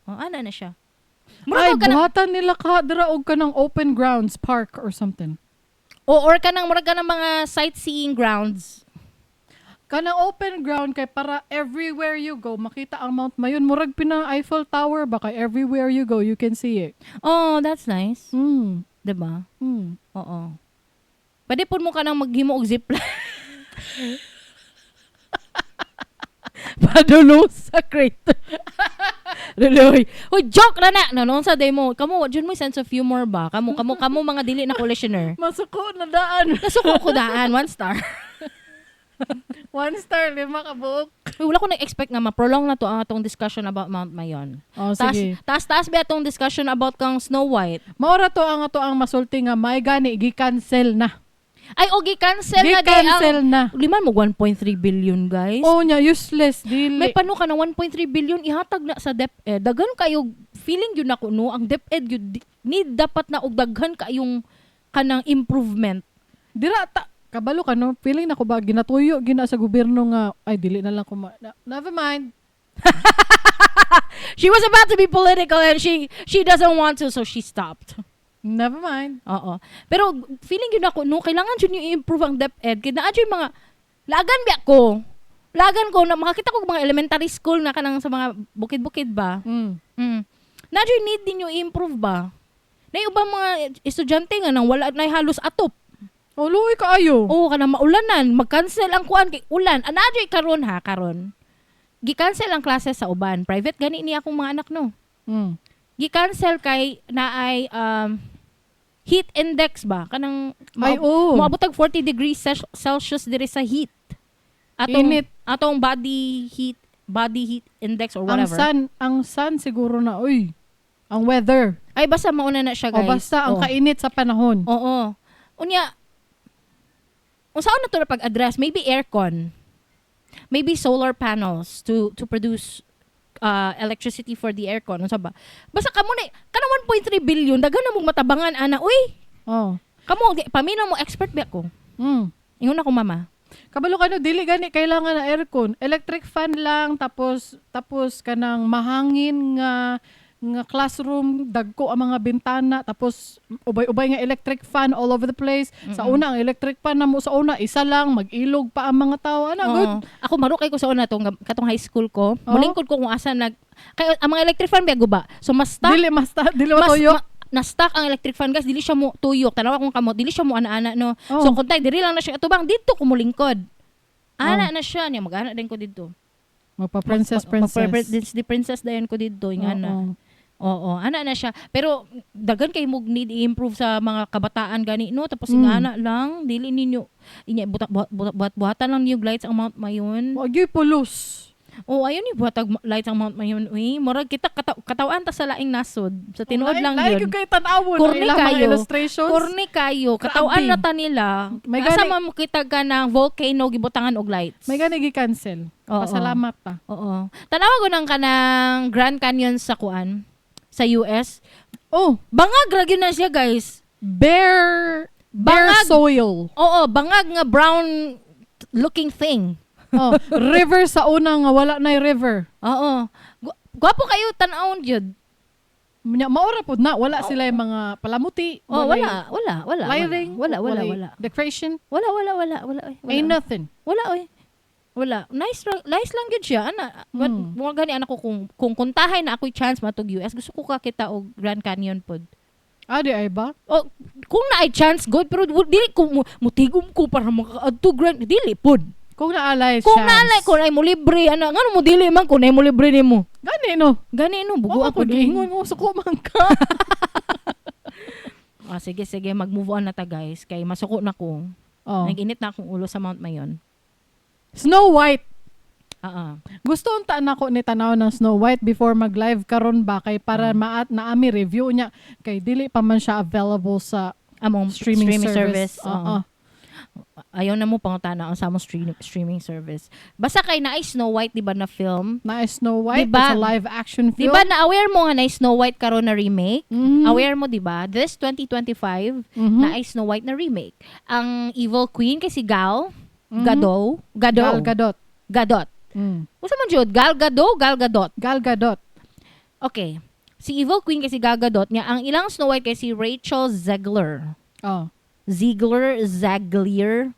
B: Ana na siya.
A: Ay, buhatan nila ka dira og kanang open grounds park or something.
B: Or kanang murag kanang mga sightseeing grounds.
A: Kanang open ground kay para everywhere you go makita ang Mount Mayon. Murag pina Eiffel Tower ba kay everywhere you go you can see it.
B: Oh, that's nice. 'Di ba?
A: 'Di ba?
B: Oo. Pwede po mo kanang maghimo og zipline. Padulong sa crater. Reloy. Hoy, joke na na. Noon sa demo. Kamu, dyan mo sense of humor ba? Kamu mga dili na listener.
A: Masuko na daan.
B: Nasuko ko daan. 1 star.
A: 1 star, 5 kabuok.
B: Uy, wala ko na-expect nga ma-prolong na to ang atong discussion about Mount Mayon.
A: Oh, sige.
B: Taas ba atong discussion about kang Snow White?
A: Maura to ang ato ang masulti nga may gani gi-cancel na.
B: Ay, gi-cancel na.
A: Gi-cancel na.
B: Liman mo 1.3 billion, guys.
A: Oh, nya useless dili.
B: May pano ka na 1.3 billion ihatag na sa DepEd. Daghan kayo feeling yun ako no, ang DepEd yun need dapat na og daghan kayong kanang improvement.
A: Dira kabalo ka no, feeling na ko ba ginatuyo gina sa gobyerno nga ay dili na lang ko never mind.
B: She was about to be political and she doesn't want to, so she stopped.
A: Never mind.
B: Oo. Pero feeling yun ako, no, kailangan yun yung i-improve ang DepEd. Kaya na yung mga, lagan ko, na makakita ko mga elementary school na kanang sa mga bukid-bukid ba. Na yung need din yung i-improve ba. Na yung ibang mga estudyante nga nang wala na halos atop.
A: Oh, luoy kaayo.
B: Oo, kanang maulanan, mag-cancel ang kuan kay ulan. Anadyo karon. Gi-cancel ang klase sa uban. Private gani ni akong mga anak no. Gi-cancel kay naay heat index ba kanang moabot 40 degrees Celsius diri sa heat. Atong body heat index or whatever.
A: Ang sun siguro na ang weather.
B: Ay basta mauna na siya guys.
A: O basta ang kainit sa panahon.
B: Oo. Unya unsaon na to pag-address? Maybe aircon. Maybe solar panels to produce electricity for the aircon. Ano ba? Basta kamo na, kanang 1.3 billion, daghan na mong matabangan, ana. Uy! Kamo, paminaw mo, expert ba ako? Ingon ako, mama.
A: Kabalo ka no, dili gani kailangan na aircon. Electric fan lang, tapos kanang mahangin nga classroom, dagko ang mga bintana, tapos ubay-ubay nga electric fan all over the place. Sa una, ang electric fan na mo sa una, isa lang, mag-ilog pa ang mga tao. Good.
B: Ako marukay ko sa una katong high school ko. Mulingkod ko kung asa kaya ang mga electric fan biyago ba? So dili
A: matuyo.
B: na-stuck ang electric fan guys, dili siya mo tuyok. Tanawa kong kamot, dili siya mo ana-ana no.
A: Oh.
B: So kung tay diri lang na siya atubang dito ko mulingkod. Ana na siya niya mag-ana din ko dito.
A: Magpa-princess.
B: Disney princess dayon ko dito yung ana. Oo, ana na siya. Pero dagan kay mo need i-improve sa mga kabataan gani no, tapos nga ana lang dili ninyo inya buhatan lang yung lights ang Mount Mayon.
A: Wag gyud pulos.
B: Oh, ayun ni buhatag lights ang Mount Mayon. Uy, murag kita katawan ta sa laing nasod. Sa tinuod lang
A: yun.
B: yun.
A: Kay tanawon
B: Corny
A: ilang mga
B: kayo.
A: illustrations.
B: Korni kayo. Katawan na ta nila.
A: May
B: Asa
A: gani-
B: man mo kita ka ng volcano gibutangan og lights.
A: May gani gi-cancel.
B: Oo.
A: Pasalamat ta.
B: Oo. Tanawa ko nang kanang Grand Canyon sa kuan sa US.
A: Oh,
B: Bangag ra gyud na siya, guys.
A: bare
B: Bangag.
A: soil.
B: Oo, bangag nga brown looking thing.
A: Oh, river sa una nga wala na river.
B: Oo. Gwapo kayo tan-awon jud.
A: Maura pod na wala sila yung mga palamuti.
B: Oh,
A: walay
B: wala.
A: lighting.
B: Wala.
A: walay decoration.
B: Wala. Oy. Wala.
A: Ain't nothing.
B: Wala oy. Wala. Nice lang gyud siya ana. Mo gani anak ko kung kuntahay na ako'y chance matug US, gusto ko kakita og Grand Canyon pod.
A: Di ay ba?
B: Oh, kung naay chance good pero dili ko mutigom ko para makaadto Grand dili pod.
A: Kung naalay
B: Kung
A: chance.
B: naalay ko ay mo libre ana ngano mo dili man kun ay mo libre nimo.
A: Gani no.
B: Gani no bugo
A: Ako
B: ako
A: giingon mo suko man ka.
B: Sige mag-move on na ta guys kay masuko na ko.
A: Oh.
B: Nag-init na akong ulo sa Mount Mayon.
A: Snow White.
B: Gusto
A: Gusto unta nako ni tanaw ng Snow White before mag-live karon ba kay para naami review niya kay dili pa man siya available sa
B: among streaming service.
A: Oo.
B: Ayaw na mo pangutana ang sa among streaming service. Basta kay naay Snow White di ba na film?
A: Na Snow White,
B: Diba?
A: it's a live action
B: Di
A: film.
B: ba na aware mo nga na Snow White karon na remake?
A: Mhm.
B: Aware mo di ba? This 2025
A: Mhm.
B: na Snow White na remake. Ang evil queen kay si Gal
A: Mhm.
B: Gadot.
A: Gal Gadot.
B: Gadot. Usa man jud Gal Gadot.
A: Gal Gadot.
B: Okay. Si evil queen kay si Gal Gadot nga ang ilang Snow White kay si Rachel Zegler.
A: Oh.
B: Zaglier.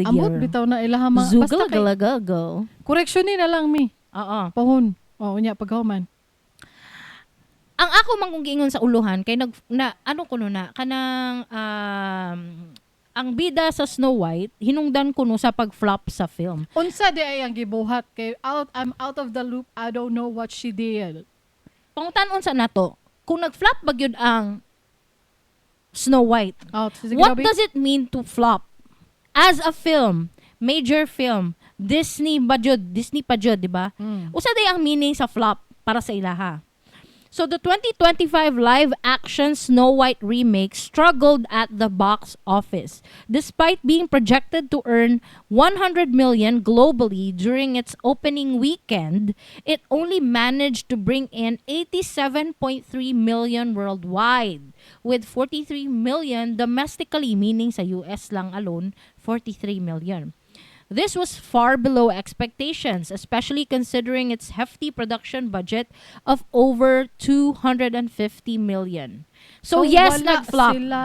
A: Ambot bitaw na ilaha mga basta kay
B: Zugalgalagago.
A: correction ni na lang mi.
B: Oo.
A: Pahon. Oh, unya paghuman.
B: Ang ako man kung giingon sa uluhan kay ano kuno na kanang ang bida sa Snow White hinungdan kuno sa pag-flop sa film.
A: Unsa di ay ang gibuhat kay I'm out of the loop. I don't know what she did.
B: Pangutan-on sa nato, kung nag-flop ba gyud ang Snow White,
A: Oh, sige
B: what
A: Gabi.
B: does it mean to flop? As a film, major film, Disney pa jud, di ba? Usa day ang meaning sa flop para sa ilaha. So the 2025 live-action Snow White remake struggled at the box office. Despite being projected to earn 100 million globally during its opening weekend, it only managed to bring in 87.3 million worldwide, with 43 million domestically, meaning sa US lang alone, 43 million. This was far below expectations, especially considering its hefty production budget of over 250 million. So yes,
A: wala
B: nag-flop.
A: sila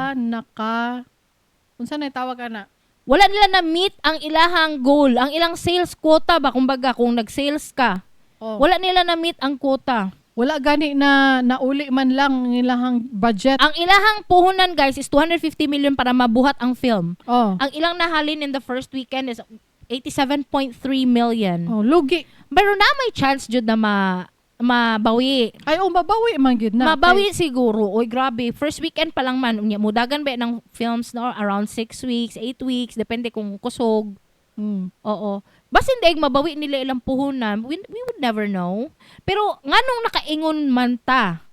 A: unsa na tawag ana?
B: Wala nila na-meet ang ilahang goal, ang ilang sales quota ba, kumbaga kung nag-sales ka.
A: Oh.
B: Wala nila na-meet ang quota.
A: Wala gani na nauli man lang ang ilahang budget.
B: Ang ilahang puhunan guys is 250 million para mabuhat ang film.
A: Oh.
B: Ang ilang nahalin in the first weekend is 87.3 million.
A: Oh, lugi.
B: Pero na may chance jud na mabawi.
A: Ay, mabawi man gid na.
B: Mabawi siguro. Oy, grabe. First weekend pa lang man. Mudagan ba ng films na around 6 weeks, 8 weeks, depende kung kusog. Oo. Basta hindi mabawi nila ilang puhunan, we would never know. Pero nganong nakaingon man ta?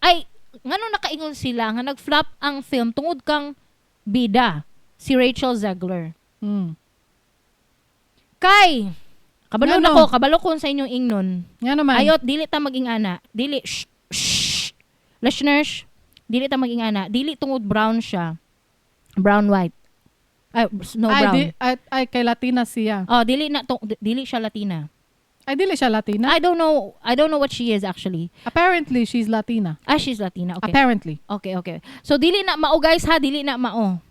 B: Ay, nganong nakaingon sila nga nag-flop ang film tungod kang bida, si Rachel Zegler. Kay, kabalo na ko, kabalo ko sa inyong ingnon.
A: Nga naman.
B: Ayot, dili ta maging ana. Dili, listeners, dili ta maging ana. Dili tungod brown siya. Brown-white. Ay, snow brown.
A: Ay, kay Latina siya.
B: Oh, dili siya Latina.
A: Ay, dili siya Latina?
B: I don't know what she is actually.
A: Apparently, she's Latina.
B: Ah, she's Latina. Okay.
A: Apparently.
B: Okay. So, dili na mao guys ha, dili na mao.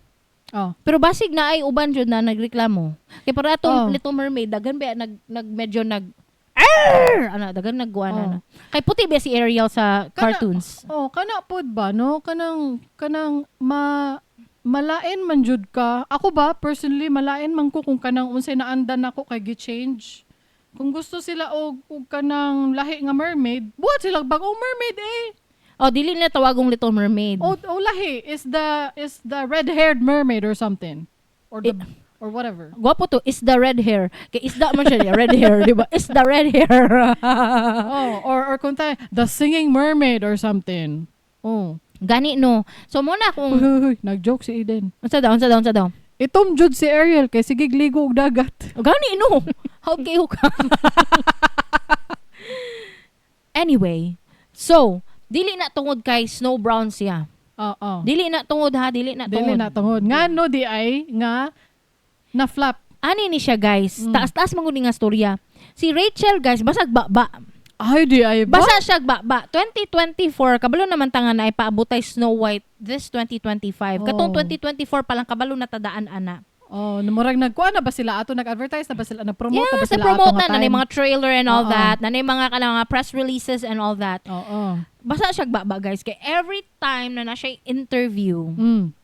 A: Oh.
B: Pero basig na ay uban jud na nagreklamo. Kay para atong Little Mermaid daghan ba medyo Ano, dagan nagguan na. Kay puti ba si Ariel sa cartoons?
A: Kana pod ba no? Kanang malain man jud ka. Ako ba personally malain man ko kung kanang unsay naandan ako kay gi-change. Kung gusto sila og kanang lahi nga mermaid, buhat sila bagong mermaid eh.
B: Dili na tawagong Little Mermaid.
A: Lahi is the red-haired mermaid or something. Or whatever.
B: Gwapo to, is the red hair. Kay isda man siya, red hair, di ba? Is the red hair.
A: Or kung tayo, the singing mermaid or something.
B: Gani no. So muna kung
A: nag-joke si Eden.
B: Unsa daw?
A: Itom jud si Ariel kay sige gligo og dagat.
B: Gani no. How kayo ka? Anyway, so dili na tungod kay Snow Brown siya. Dili na tungod. Ngano di ay nga na flap. Ani ni siya guys. Taas-taas manguni nga storya. Si Rachel guys basag baba.
A: Ay di ay ba?
B: Basa siya baba. 2024 kabalo naman tanga na ipaabotay Snow White this 2025. Katong 2024 pa lang kabalo na tadaan ana.
A: Namurag nagkuha na ba sila ato nag-advertise na ba sila nag-promote na ba sila
B: promote
A: ato
B: na mga trailer and all that. Na mga press releases and all that. Basa siya baba guys kay every time na siya interview.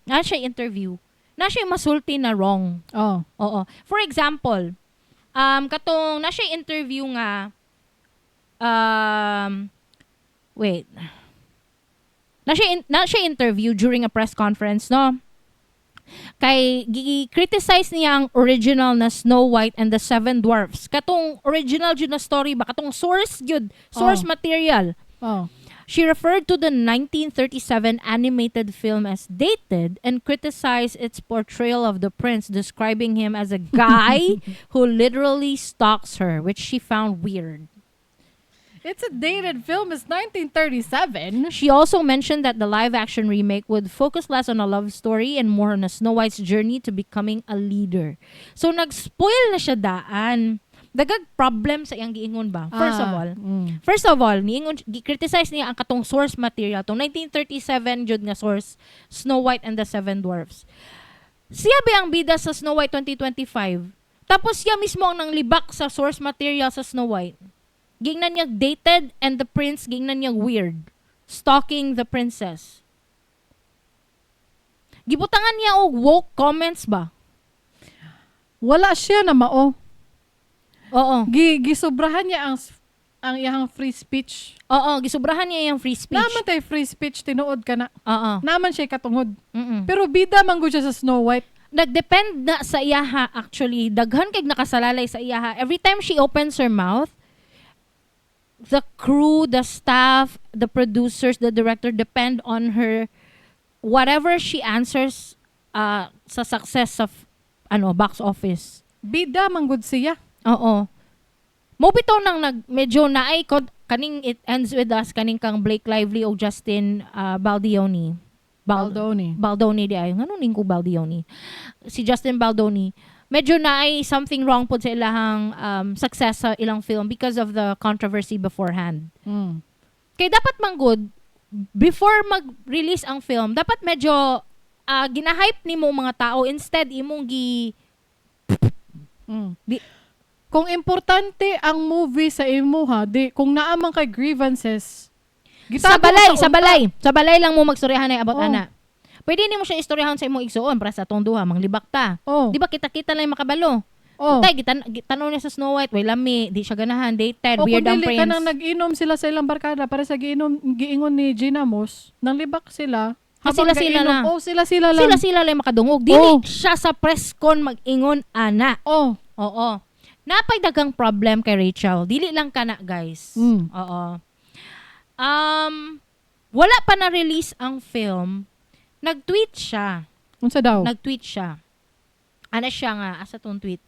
B: Na siya masulti na wrong. Oo. For example, katong na siya interview nga na siya interview during a press conference, no? Kay criticize niya ang original na Snow White and the Seven Dwarfs. Katong original jud na story ba? Katong source material. She referred to the 1937 animated film as dated and criticized its portrayal of the prince, describing him as a guy who literally stalks her, which she found weird.
A: It's a dated film. It's 1937.
B: She also mentioned that the live-action remake would focus less on a love story and more on a Snow White's journey to becoming a leader. So, nag-spoil na siya daan. Dagag problem sa iyang giingon ba? First of all, niingon criticize niya ang katong source material, tong 1937 jud nga source, Snow White and the Seven Dwarfs. Siya ba ang bida sa Snow White 2025? Tapos siya mismo ang nanglibak sa source material sa Snow White. Gingnan niya dated and the prince gingnan niya weird. Stalking the princess. Gibutangan niya og woke comments ba?
A: Wala siya na mao.
B: Oo.
A: Gisobrahan niya ang iyang free speech.
B: Oo, gisobrahan niya yung free speech.
A: Naman tay free speech tinuod ka na.
B: Oo.
A: Naman siya katungod. Pero bida man gud siya sa Snow White.
B: Nagdepend na sa iyaha actually. Daghan kay nakasalalay sa iyaha. Every time she opens her mouth, the crew, the staff, the producers, the director depend on her. Whatever she answers sa success of box office.
A: Bida man gud siya.
B: Oo. Mo bitaw nang medyo naay kaning It Ends With Us kaning kang Blake Lively o Justin Baldoni. Baldoni di ay. Ngano ning ko Baldoni? Si Justin Baldoni. Medyo naay something wrong po sa ilahang success sa ilang film because of the controversy beforehand. Kaya dapat manggod, before mag-release ang film, dapat medyo ginahype ni mo mga tao instead imong
A: kung importante ang movie sa imo kung naamang kay grievances,
B: sa balay lang mo magstoryahan ay about ana. Pwede nimo siya istoryahan sa imong igsuon para sa atong duha manglibak ta. Di ba kita lang makabalo? Tay gitanaw niya sa Snow White, way lami, di siya ganahan, dated, weird ang prince.
A: Kanang nag-inom sila sa ilang barkada para sa giingon ni Gina Moss, nanglibak sila.
B: Sila lang.
A: Sila lang.
B: Sila lang makadungog. Dili siya sa press con mag-ingon ana. Oo. Napay dagang problem kay Rachel. Dili lang kana, guys. Oo. Wala pa na release ang film. Nag-tweet siya.
A: Unsa daw?
B: Nag-tweet siya. Ana siya nga asa tong tweet.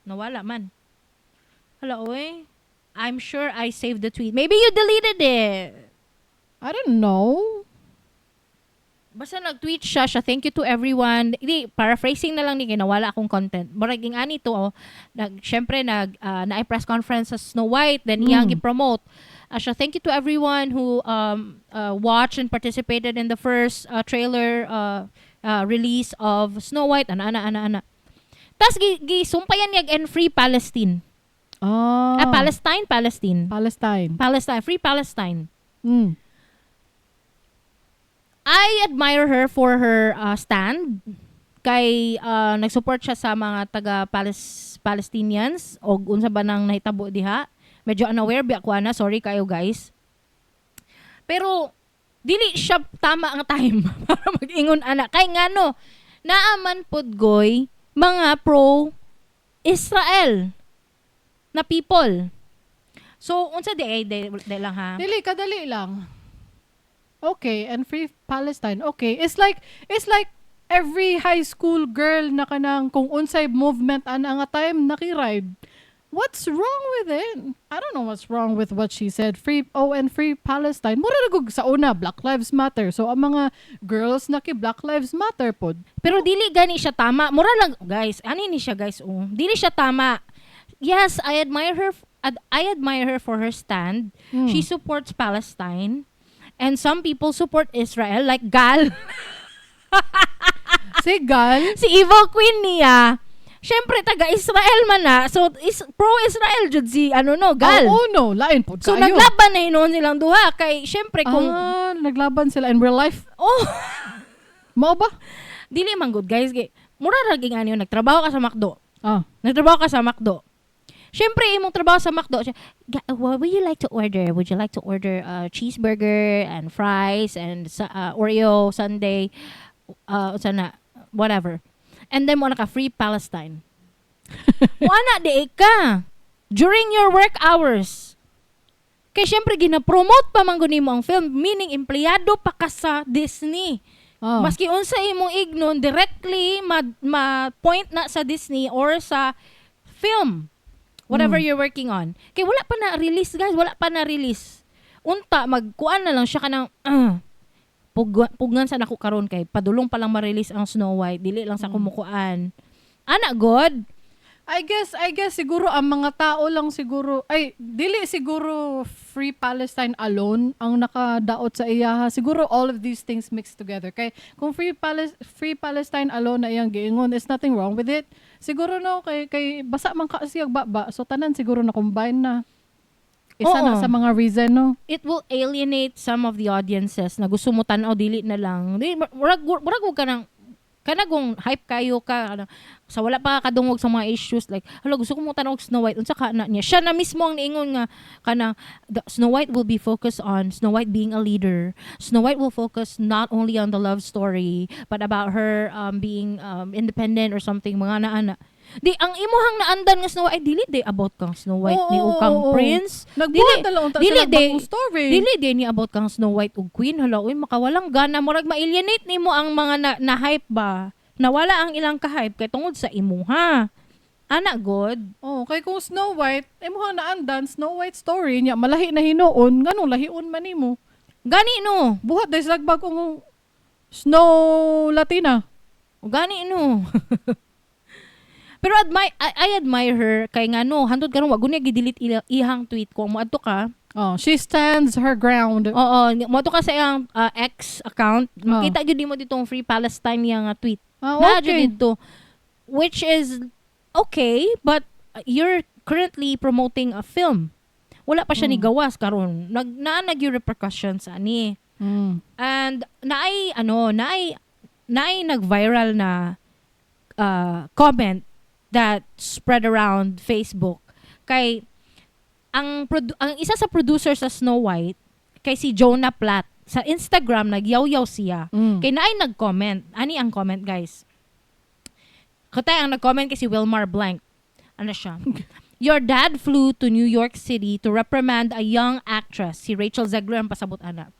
B: Nawala man. Hala, oy. I'm sure I saved the tweet. Maybe you deleted it.
A: I don't know.
B: Basta nag-tweet siya, thank you to everyone. Hindi, paraphrasing na lang ni kinawala akong content. Maraging ani to, syempre na-press conference sa Snow White, then iyang i-promote. Siya, thank you to everyone who watched and participated in the first trailer release of Snow White, ana. Tas gisumpayan niya and Free Palestine. Palestine.
A: Palestine.
B: Free Palestine.
A: Mm.
B: I admire her for her stand. Kay nagsupport siya sa mga taga Palestinians o unsa ba nang nahitabo diha. Medyo unaware bi ako ana, sorry kayo guys. Pero dili siya tama ang time para mag-ingon ana. Kay ngano, naaman pod goy mga pro Israel na people. So unsa di lang ha.
A: Dili kadali lang. Okay, and free Palestine. Okay, it's like every high school girl na kanang kung unsay movement ana nga time nakiride. What's wrong with it? I don't know what's wrong with what she said. And free Palestine. Mura na gug sa una, Black Lives Matter. So, ang mga girls na ki Black Lives Matter pod.
B: Pero dili gani siya tama. Mura lang, guys. Ani ni siya, guys. Dili siya tama. Yes, I admire her for her stand. She supports Palestine. And some people support Israel. Like Gal.
A: Si Gal?
B: Si Evil Queen niya. Syempre, taga-Israel man na. So, pro-Israel jud si, Gal.
A: Oh, no. Lain po
B: So,
A: kayo.
B: naglaban na hinuon silang duha. Kay, syempre, kung...
A: naglaban sila in real life?
B: Oh!
A: Mao ba?
B: Dili man good, guys. Mura raging ano yun, nagtrabaho ka sa McDo.
A: Ah.
B: Syempre, imong trabaho sa McDo. What would you like to order? Would you like to order cheeseburger and fries and Oreo sundae? Whatever. And then mo naka free Palestine. Wala di ka. During your work hours. Kaya syempre gina-promote pa man guni mo ang film, meaning empleyado pa ka sa Disney.
A: Oh.
B: Maski unsa imong ignon directly ma-point na sa Disney or sa film. Whatever you're working on. Kaya wala pa na release, guys, wala pa na release. Unta magkuan na lang siya kanang pugnan sa nako karon kay padulong pa lang ma-release ang Snow White, dili lang sa kumukuan. Ana god.
A: I guess siguro ang mga tao lang siguro dili siguro free Palestine alone ang nakadaot sa iyaha. Siguro all of these things mixed together. Kay kung free Palestine alone na iyang giingon, there's nothing wrong with it. Siguro no kay basa man ka siyang baba. So tanan siguro na combine na. Isa na sa mga reason, no?
B: It will alienate some of the audiences na gusto mo tanaw dili na lang. Murag ka nang kanagong hype kayo ka sa wala pa kadungog sa mga issues like hala gusto ko mo tanaw Snow White unsa ka na niya siya na mismo ang niingon nga kana Snow White will be focused on Snow White being a leader. Snow White will focus not only on the love story but about her being independent or something mga ana. Di ang imuhang naandan nga Snow White dili di about kang Snow White ni ukang prince.
A: Nagbuhat na lang unta sila bagong story.
B: Dili di ni about kang Snow White ug Queen. Hala oy makawalang gana murag ma-alienate nimo ang mga na hype ba. Nawala ang ilang ka-hype kay tungod sa imuha. Ana god.
A: Oh, kay kung Snow White, imuhang naandan Snow White story niya malahi na hinuon, nganong lahion man nimo.
B: Gani no.
A: Buhat dahil sa bagong Snow Latina.
B: O gani no. Pero I admire her kay nga no, hantod karon wag niya gi-delete ihang tweet ko. Moadto ka.
A: Oh, she stands her ground.
B: Oo, moadto ka sa iyang X account. Makita gyud mo ditong Free Palestine yang tweet.
A: Okay.
B: Dito, which is okay, but you're currently promoting a film. Wala pa siya ni gawas karon. Nag yung repercussions ani. And naay nag-viral na comment that spread around Facebook kay ang isa sa producer sa Snow White kay si Jonah Platt sa Instagram nagyaw-yaw siya kay naay nag-comment ani ang comment guys katay ang nag-comment kay si Wilmar Blank ano siya your dad flew to New York City to reprimand a young actress si Rachel Zegler ang pasabot ana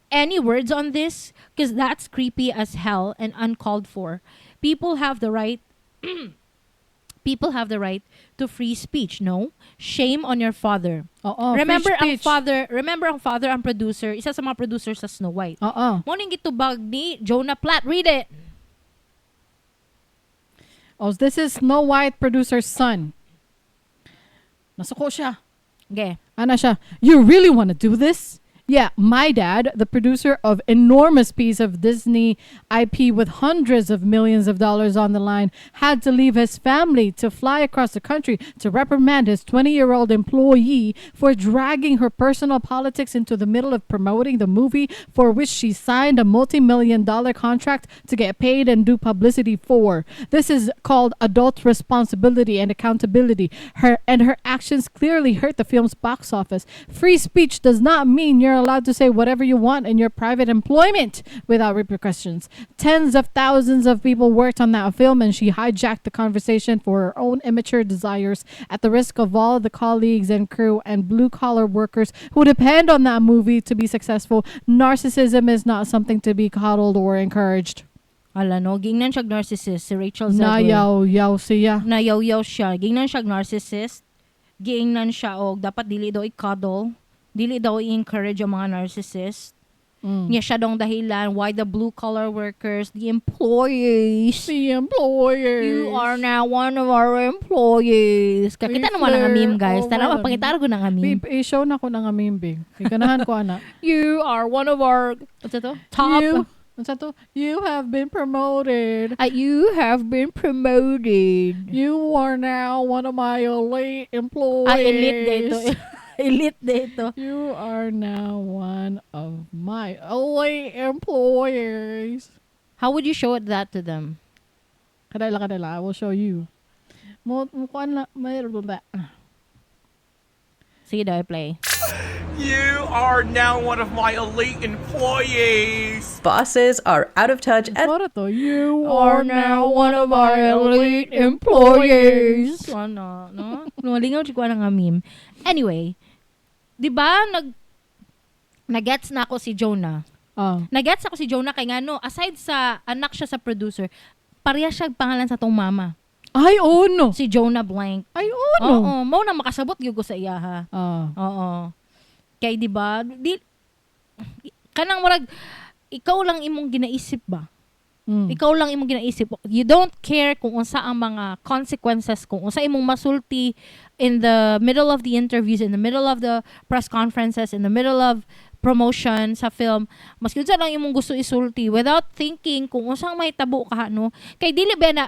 B: any words on this because that's creepy as hell and uncalled for. People have the right to free speech, no? Shame on your father. Remember ang father ang producer, isa sa mga producer sa Snow White. Morning gitubag ni Jonah Platt. Read it.
A: Oh, this is Snow White producer's son. Nasuko siya.
B: Okay.
A: Ana siya, you really want to do this? Yeah, my dad, the producer of enormous piece of Disney IP with hundreds of millions of dollars on the line, had to leave his family to fly across the country to reprimand his 20-year-old employee for dragging her personal politics into the middle of promoting the movie for which she signed a multi-million-dollar contract to get paid and do publicity for. This is called adult responsibility and accountability. Her actions clearly hurt the film's box office. Free speech does not mean you're allowed to say whatever you want in your private employment without repercussions. Tens of thousands of people worked on that film, and she hijacked the conversation for her own immature desires at the risk of all the colleagues and crew and blue-collar workers who depend on that movie to be successful. Narcissism is not something to be coddled or encouraged.
B: Ala no, gingnan siya narcissist si Rachel Zegler.
A: Nayaw-yaw siya.
B: Nayaw-yaw siya. Gingnan siya narcissist. Gingnan siya og dapat dili daw i-cuddle. Dili daw i-encourage ang mga narcissist. Niya siya dong dahilan why the blue-collar workers, the employees.
A: The employers.
B: You are now one of our employees. Kakita naman ang meme, guys. Tanawa, pangitaro ko ng meme.
A: I-show na ko ng meme, bing. Ikanahan ko, ana.
B: You are one of our, what's ito? Top.
A: What's that? You have been promoted.
B: You have been promoted.
A: You are now one of my elite employees.
B: Elite dito. Elite dito.
A: You are now one of my elite employees.
B: How would you show that to them?
A: Kadala. I will show you.
B: Sige daw, play.
C: You are now one of my elite employees.
D: Bosses are out of touch and
A: You are now one of our elite employees.
B: Ano, no? Lingaw ko na nga meme. Anyway, di ba nagets na ako si Jonah. Nagets ako si Jonah kay nga no, aside sa anak siya sa producer, pareha siya pangalan sa tong mama.
A: Ay, no.
B: Si Jonah Blank.
A: Ay, no.
B: Oo, mo na makasabot gyud ko sa iya ha. Oo. Kay di ba? Kanang murag ikaw lang imong ginaisip ba? Ikaw lang imong ginaisip. You don't care kung unsa ang mga consequences, kung unsa imong masulti in the middle of the interviews, in the middle of the press conferences, in the middle of promotion sa film. Mas unsa lang imong gusto isulti without thinking kung unsang mahitabo ka no. Kay dili ba na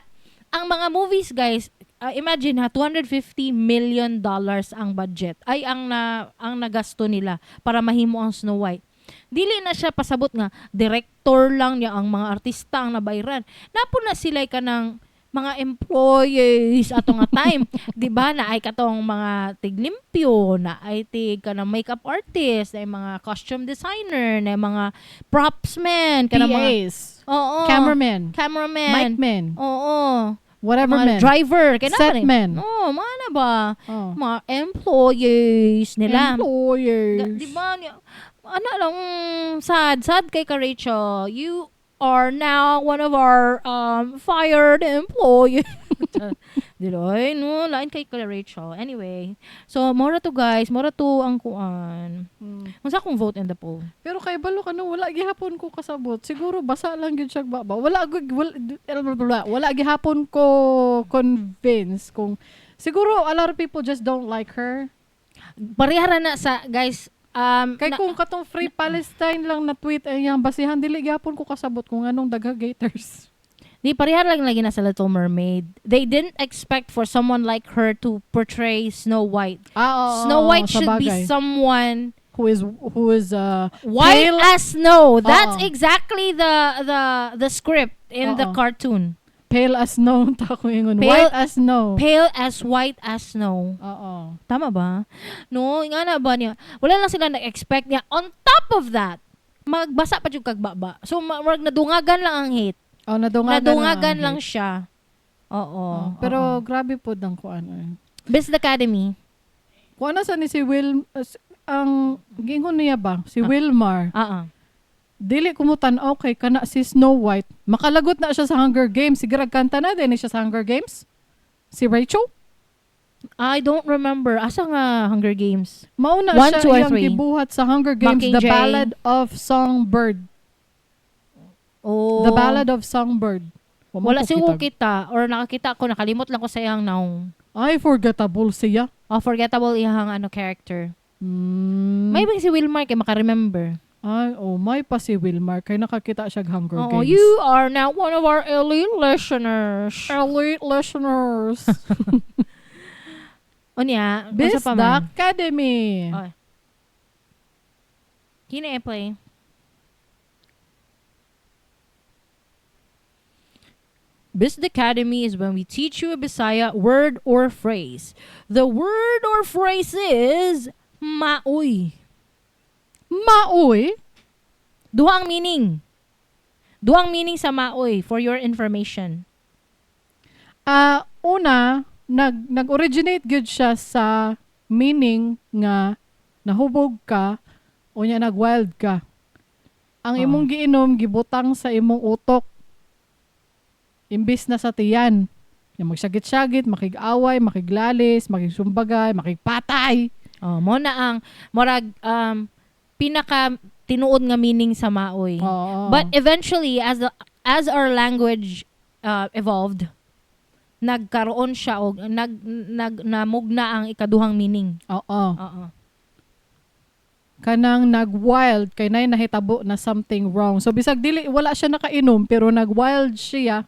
B: ang mga movies, guys, imagine ha, $250 million ang budget. Ay ang nagasto nila para mahimo ang Snow White. Dili na siya pasabot nga director lang niya ang mga artista ang nabayran. Napo na sila kanang mga employees ato nga time. 'Di ba na ay katong mga tiglimpyo, na ay tig kanang makeup artist, na mga costume designer, na mga props men, kanang mga cameraman,
A: mic man, whatever
B: mga
A: man,
B: driver,
A: set man.
B: Mana ba? Mga employees nila. Di ba? Ano lang, sad kay ka Rachel. You are now one of our fired employees. Diloy, no, lain kay ka Rachel. Anyway, so mora to guys, mora to ang kuan. Unsa akong vote in the poll?
A: Pero kay balo ka no, wala gihapon ko kasabot. Siguro basa lang gyud siya baba. Wala gihapon ko convince kung siguro a lot of people just don't like her.
B: Parehara na sa guys.
A: Kay kung katong Free Palestine lang na tweet ay yang basihan dili gyapon ko kasabot kung anong dagha gators.
B: Di parehar lang lagi na sa Little Mermaid. They didn't expect for someone like her to portray Snow White. Snow White should be someone
A: who is
B: white
A: pale
B: as snow. That's exactly the script in the cartoon.
A: Pale as snow, white as snow.
B: Pale as white as snow. Tama ba? No, nga na ba niya? Wala lang sila na-expect niya. On top of that, magbasa pa yung kagbaba. So, nadungagan lang ang hate. Nadungagan lang siya. Oo.
A: Pero grabe po dang kuan.
B: Best Academy.
A: Kuan na sa ni si Will, ang gingon niya ba? Si Wilmar. Dili kumutan okay kana si Snow White. Makalagot na siya sa Hunger Games. Sigurag kanta na din siya sa Hunger Games. Si Rachel?
B: I don't remember. Asa nga Hunger Games?
A: Mauna
B: 1, 2, or
A: siya
B: 3?
A: yung gibuhat sa Hunger Games, The Ballad of Songbird. The Ballad of Songbird.
B: Wala si kita or nakakita ko, nakalimot lang ko sa iyang naong.
A: Ay, forgettable siya.
B: Forgettable iyang character. May ba si Wilmar kay maka-remember?
A: Ay, may pa si Wilmar. Kaya nakakita siya Hunger
B: Oo,
A: Games.
B: you are now one of our elite listeners.
A: Elite listeners.
B: Unya,
A: Bis
B: unsa pa
A: the
B: man?
A: Academy.
B: Ay. Kini play. Biz Academy is when we teach you a Bisaya word or phrase. The word or phrase is maoy.
A: Maoy.
B: Duha ang meaning. Duha ang meaning sa maoy for your information.
A: Una, nag-originate good siya sa meaning nga nahubog ka o nya nag-wild ka. Ang imong giinom, gibutang sa imong utok. Imbis na sa tiyan. Yung magsagit-sagit, makig-away, makiglalis, makigsumbagay, makigpatay.
B: Mo na ang morag pinaka tinuod nga meaning sa maoy.
A: Oo.
B: But eventually as our language evolved, nagkaroon siya og namugna ang ikaduhang meaning.
A: Oo.
B: Oo.
A: Kanang nag-wild, kay nay nahitabo na something wrong. So bisag dili wala siya nakainom pero nag-wild siya.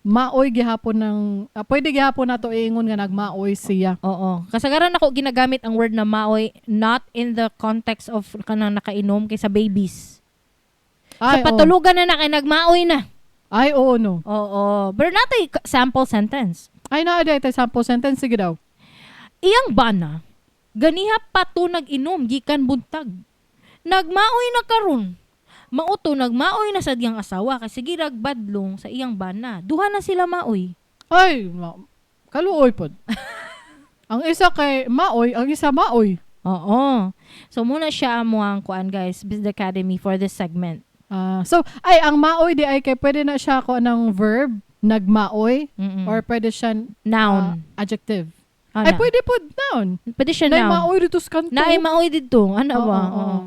A: Maoy gihapon ng pwede gihapon nato iingon nga nagmaoy siya.
B: Oo. Kasagaran ako ginagamit ang word na maoy not in the context of kanang nakainom kaysa babies.
A: Ay,
B: Sa patulugan na kay nagmaoy na.
A: Ay, oo, no.
B: Oo. Pero natay sample sentence.
A: Ay, naada ito sample sentence. Sige daw.
B: Iyang bana, ganiha pa to nag-inom, gikan buntag. Nagmaoy na karon. Mauto, nagmaoy na sa diyang asawa kasi giragbadlong sa iyang bana. Duha na sila maoy.
A: Ay, kaluoy pod. Ang isa kay maoy, ang isa maoy.
B: Oo. So, muna siya ang kuan guys, Biz Academy for this segment.
A: So, ang maoy di ay kay pwede na siya ko ng verb, nagmaoy, or pwede siya
B: Noun.
A: adjective.
B: Ano?
A: Ay, pwede pod noun.
B: Pwede siya
A: Nay
B: noun.
A: maoy dito sa kanto.
B: Naay maoy dito. Ano ba?
A: Oo.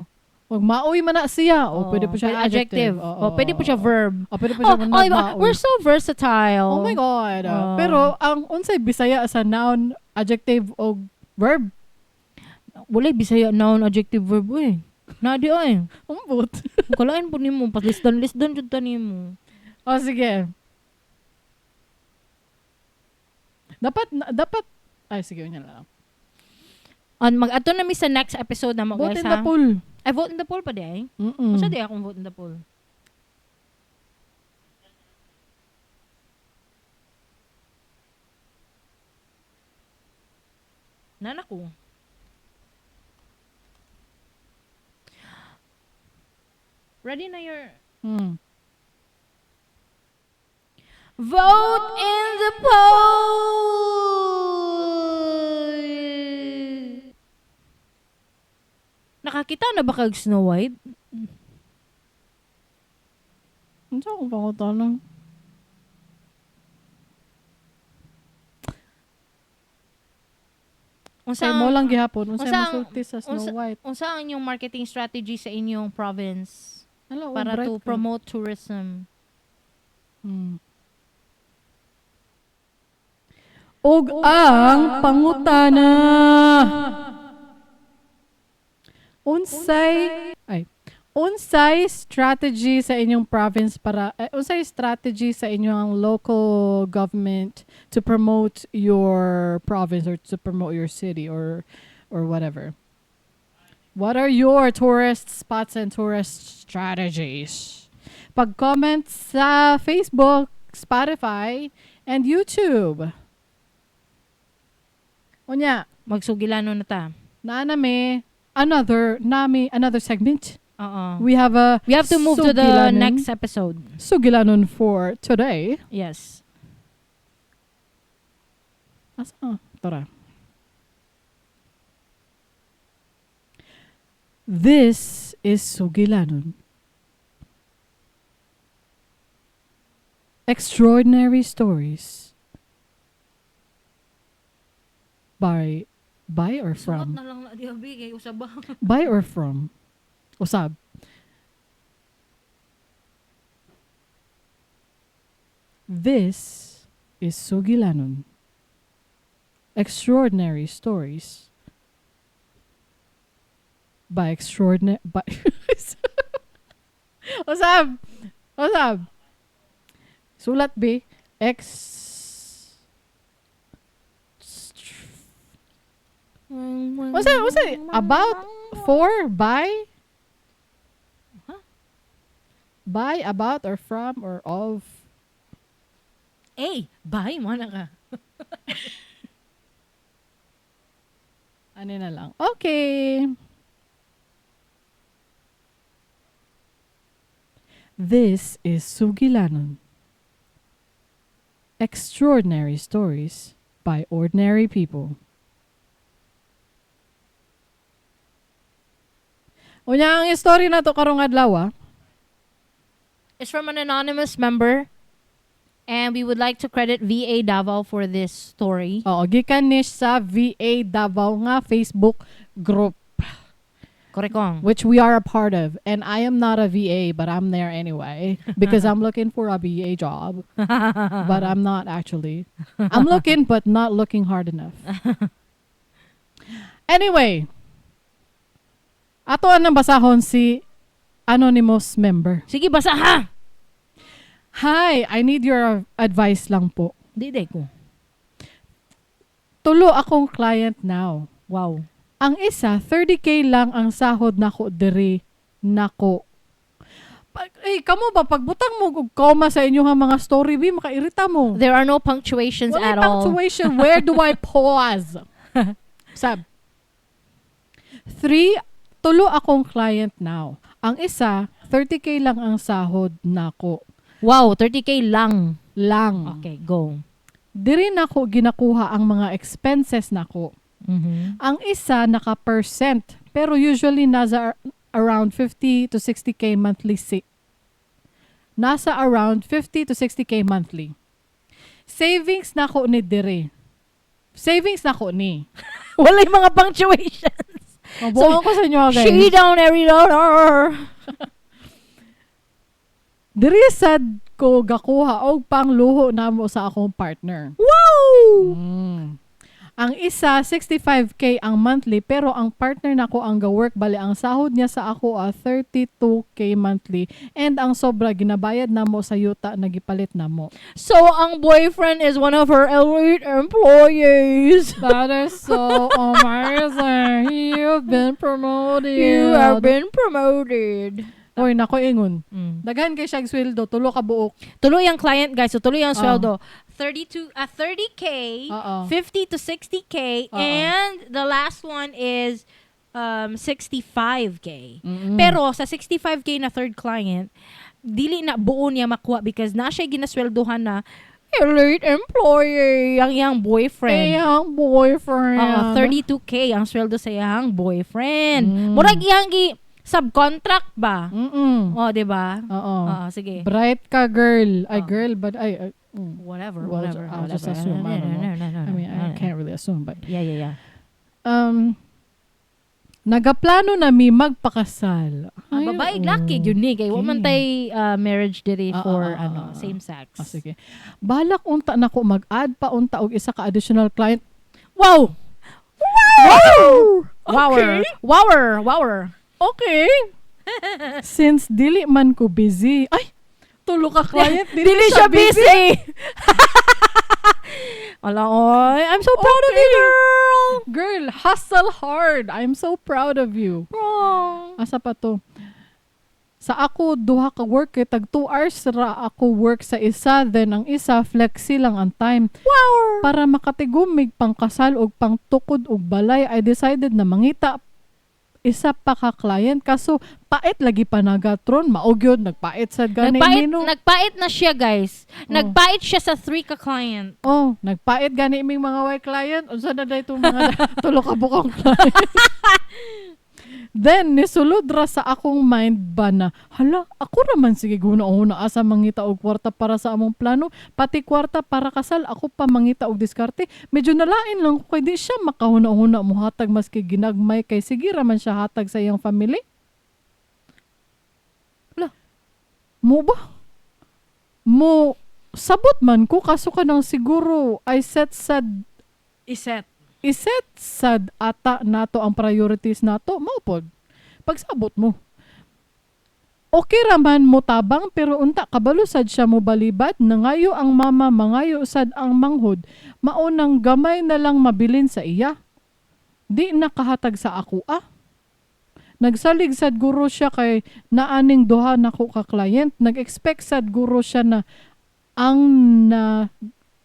A: Wag maoy man na siya. O,
B: Oo.
A: pwede po siya adjective. Oo.
B: Pwede po siya verb.
A: O, pwede po siya nagmaoy.
B: We're so versatile.
A: Oh my God. Pero, ang unsay Bisaya sa noun, adjective, o verb?
B: Walay Bisaya noun adjective verb eh. Nadi ay.
A: Umbot.
B: Kalain po nimo lisdan jud ta nimo.
A: O, sige. Dapat, ay, sige, yun lang.
B: Mag-ato na mi sa next episode na mo
A: Vote
B: guys
A: in
B: ha.
A: the pool.
B: Ay, vote in the poll pa di ay. Masa di akong vote in the poll. Nana ko. Ready na your vote in the poll. Nakakita na ba kag Snow White?
A: Ano sa akong pangutanong? Kaya mo lang gihapon. Unsay masulti sa Snow White.
B: Unsa ang inyong marketing strategy sa inyong province
A: Hello,
B: para
A: bright
B: to
A: ka.
B: promote tourism?
A: Og ang pangutana. Unsay strategy sa inyong province para unsay strategy sa inyong local government to promote your province or to promote your city or whatever? What are your tourist spots and tourist strategies? Pag-comment sa Facebook, Spotify, and YouTube. Unya,
B: Magsugilanon na ta.
A: another segment. We have
B: to move to the
A: Sugilanon.
B: next episode.
A: Sugilanon for today.
B: Yes.
A: Asa? Tara. This is Sugilanon. Extraordinary stories by or from.
B: na lang na di abi kay usab.
A: By or from. Usab. This is Sugilanon. Extraordinary stories by extraordinary by Usab. Sulat B. What's that? About, for, by? By, about, or from, or of?
B: Bye mo na ka.
A: Ano na lang. Okay. This is Sugilanon. Extraordinary stories by ordinary people. Unya ang story na to karong adlaw.
B: It's from an anonymous member. And we would like to credit VA Davao for this story.
A: Oo, gikan ni sa VA Davao nga Facebook group
B: Korekong.
A: which we are a part of. And I am not a VA, but I'm there anyway because I'm looking for a VA job. But I'm not actually. I'm looking but not looking hard enough. Anyway, ato ang basahon si anonymous member.
B: Sige, basa ha!
A: Hi, I need your advice lang po.
B: Di ko.
A: Tulo akong client now.
B: Wow.
A: Ang isa, 30K lang ang sahod nako diri nako. Kamo ba pagbutang mo og comma sa inyong mga story bi makairita mo.
B: There are no punctuations
A: Wala
B: at all.
A: punctuation. Where do I pause? Sab. 3, tulo akong client now. Ang isa, 30K lang ang sahod nako.
B: Wow, 30K lang.
A: Lang.
B: Okay, go.
A: Diri nako ginakuha ang mga expenses nako.
B: Mm-hmm.
A: Ang isa naka-percent pero usually nasa around 50 to 60K monthly. Nasa around 50 to 60K monthly. Savings nako ni diri. Savings nako ni.
B: Wala yung mga punctuations.
A: Mabuo ko sa inyo guys.
B: She down every dollar.
A: Diri sad ko gakuha og pangluho namo sa akong partner.
B: Wow!
A: Ang isa 65K ang monthly pero ang partner nako ang ga-work bali ang sahod niya sa ako 32K monthly and ang sobra ginabayad namo sa yuta nagipalit namo.
B: So, ang boyfriend is one of her elite employees.
A: That is so amazing. You've been promoted.
B: You have been promoted.
A: Oy, nako ingon.
B: Mm.
A: Daghan kay siyang sweldo, tulo ka buok.
B: Tuloy ang client, guys. So, tuloy ang sweldo. 30K,
A: Oo.
B: 50 to 60K,
A: Oo.
B: and the last one is 65K.
A: Mm-mm.
B: Pero sa 65K na third client, dili na buo niya makuha because na siya ginasweldohan na elite employee ang iyang boyfriend.
A: Iyang boyfriend.
B: 32K ang sweldo sa iyang boyfriend.
A: Mm.
B: Murag iyang subcontract ba?
A: Mm-mm.
B: Oh, 'di ba?
A: Oo.
B: Sige.
A: Bright ka girl. Ay
B: Oh.
A: girl, but
B: Whatever,
A: Well,
B: whatever.
A: I'll just
B: whatever.
A: assume. I don't know. I mean, I can't really assume, but
B: Yeah.
A: nagaplano na mi magpakasal.
B: Ang babae laki yun ni kay wa man tay marriage diri for same sex.
A: Sige. Balak unta nako mag-add pa unta og isa ka additional client.
B: Wow.
A: Okay.
B: Wow.
A: Okay. Since dili man ko busy. Ay, tulo ka client.
B: Dili siya busy. Ala, oy, I'm so proud of you, girl.
A: Girl, hustle hard. I'm so proud of you.
B: Wrong.
A: Asa pa to? Sa ako, duha ka work. Kay tag 2 hours ra ako work sa isa. Then ang isa, flexi lang ang time.
B: Wow.
A: Para makatigumig pangkasal o pangtukod o balay, I decided na mangita isa pa ka client. Kaso, pait lagi pa nagatron. Maogyod, nagpait sa gani.
B: Nagpait na siya, guys. Nagpait siya sa 3 ka client.
A: Oh, nagpait gani iming mga white client. Unsa na day itong mga tulo ka bukang client. Then, nisulod ra sa akong mind ba na, hala, ako naman sige guna-una asa mangita og kwarta para sa among plano, pati kwarta para kasal, ako pa mangita og diskarte. Medyo nalain lang ko kay di siya makahuna-huna mo hatag maski ginagmay kay sige raman siya hatag sa iyang family. Hala, mo ba? Mo, sabot man ko, kaso ka nang siguro, iset sad ata nato ang priorities nato, maupod. pagsabot mo. Okay raman mo tabang pero unta kabalo sad siya mo balibad nangayo ang mama mangayo sad ang manghod maunang gamay na lang mabilin sa iya. Di nakahatag sa ako Nagsalig sad guro siya kay naaning duha nako ka client. Nag-expect sad guro siya na ang na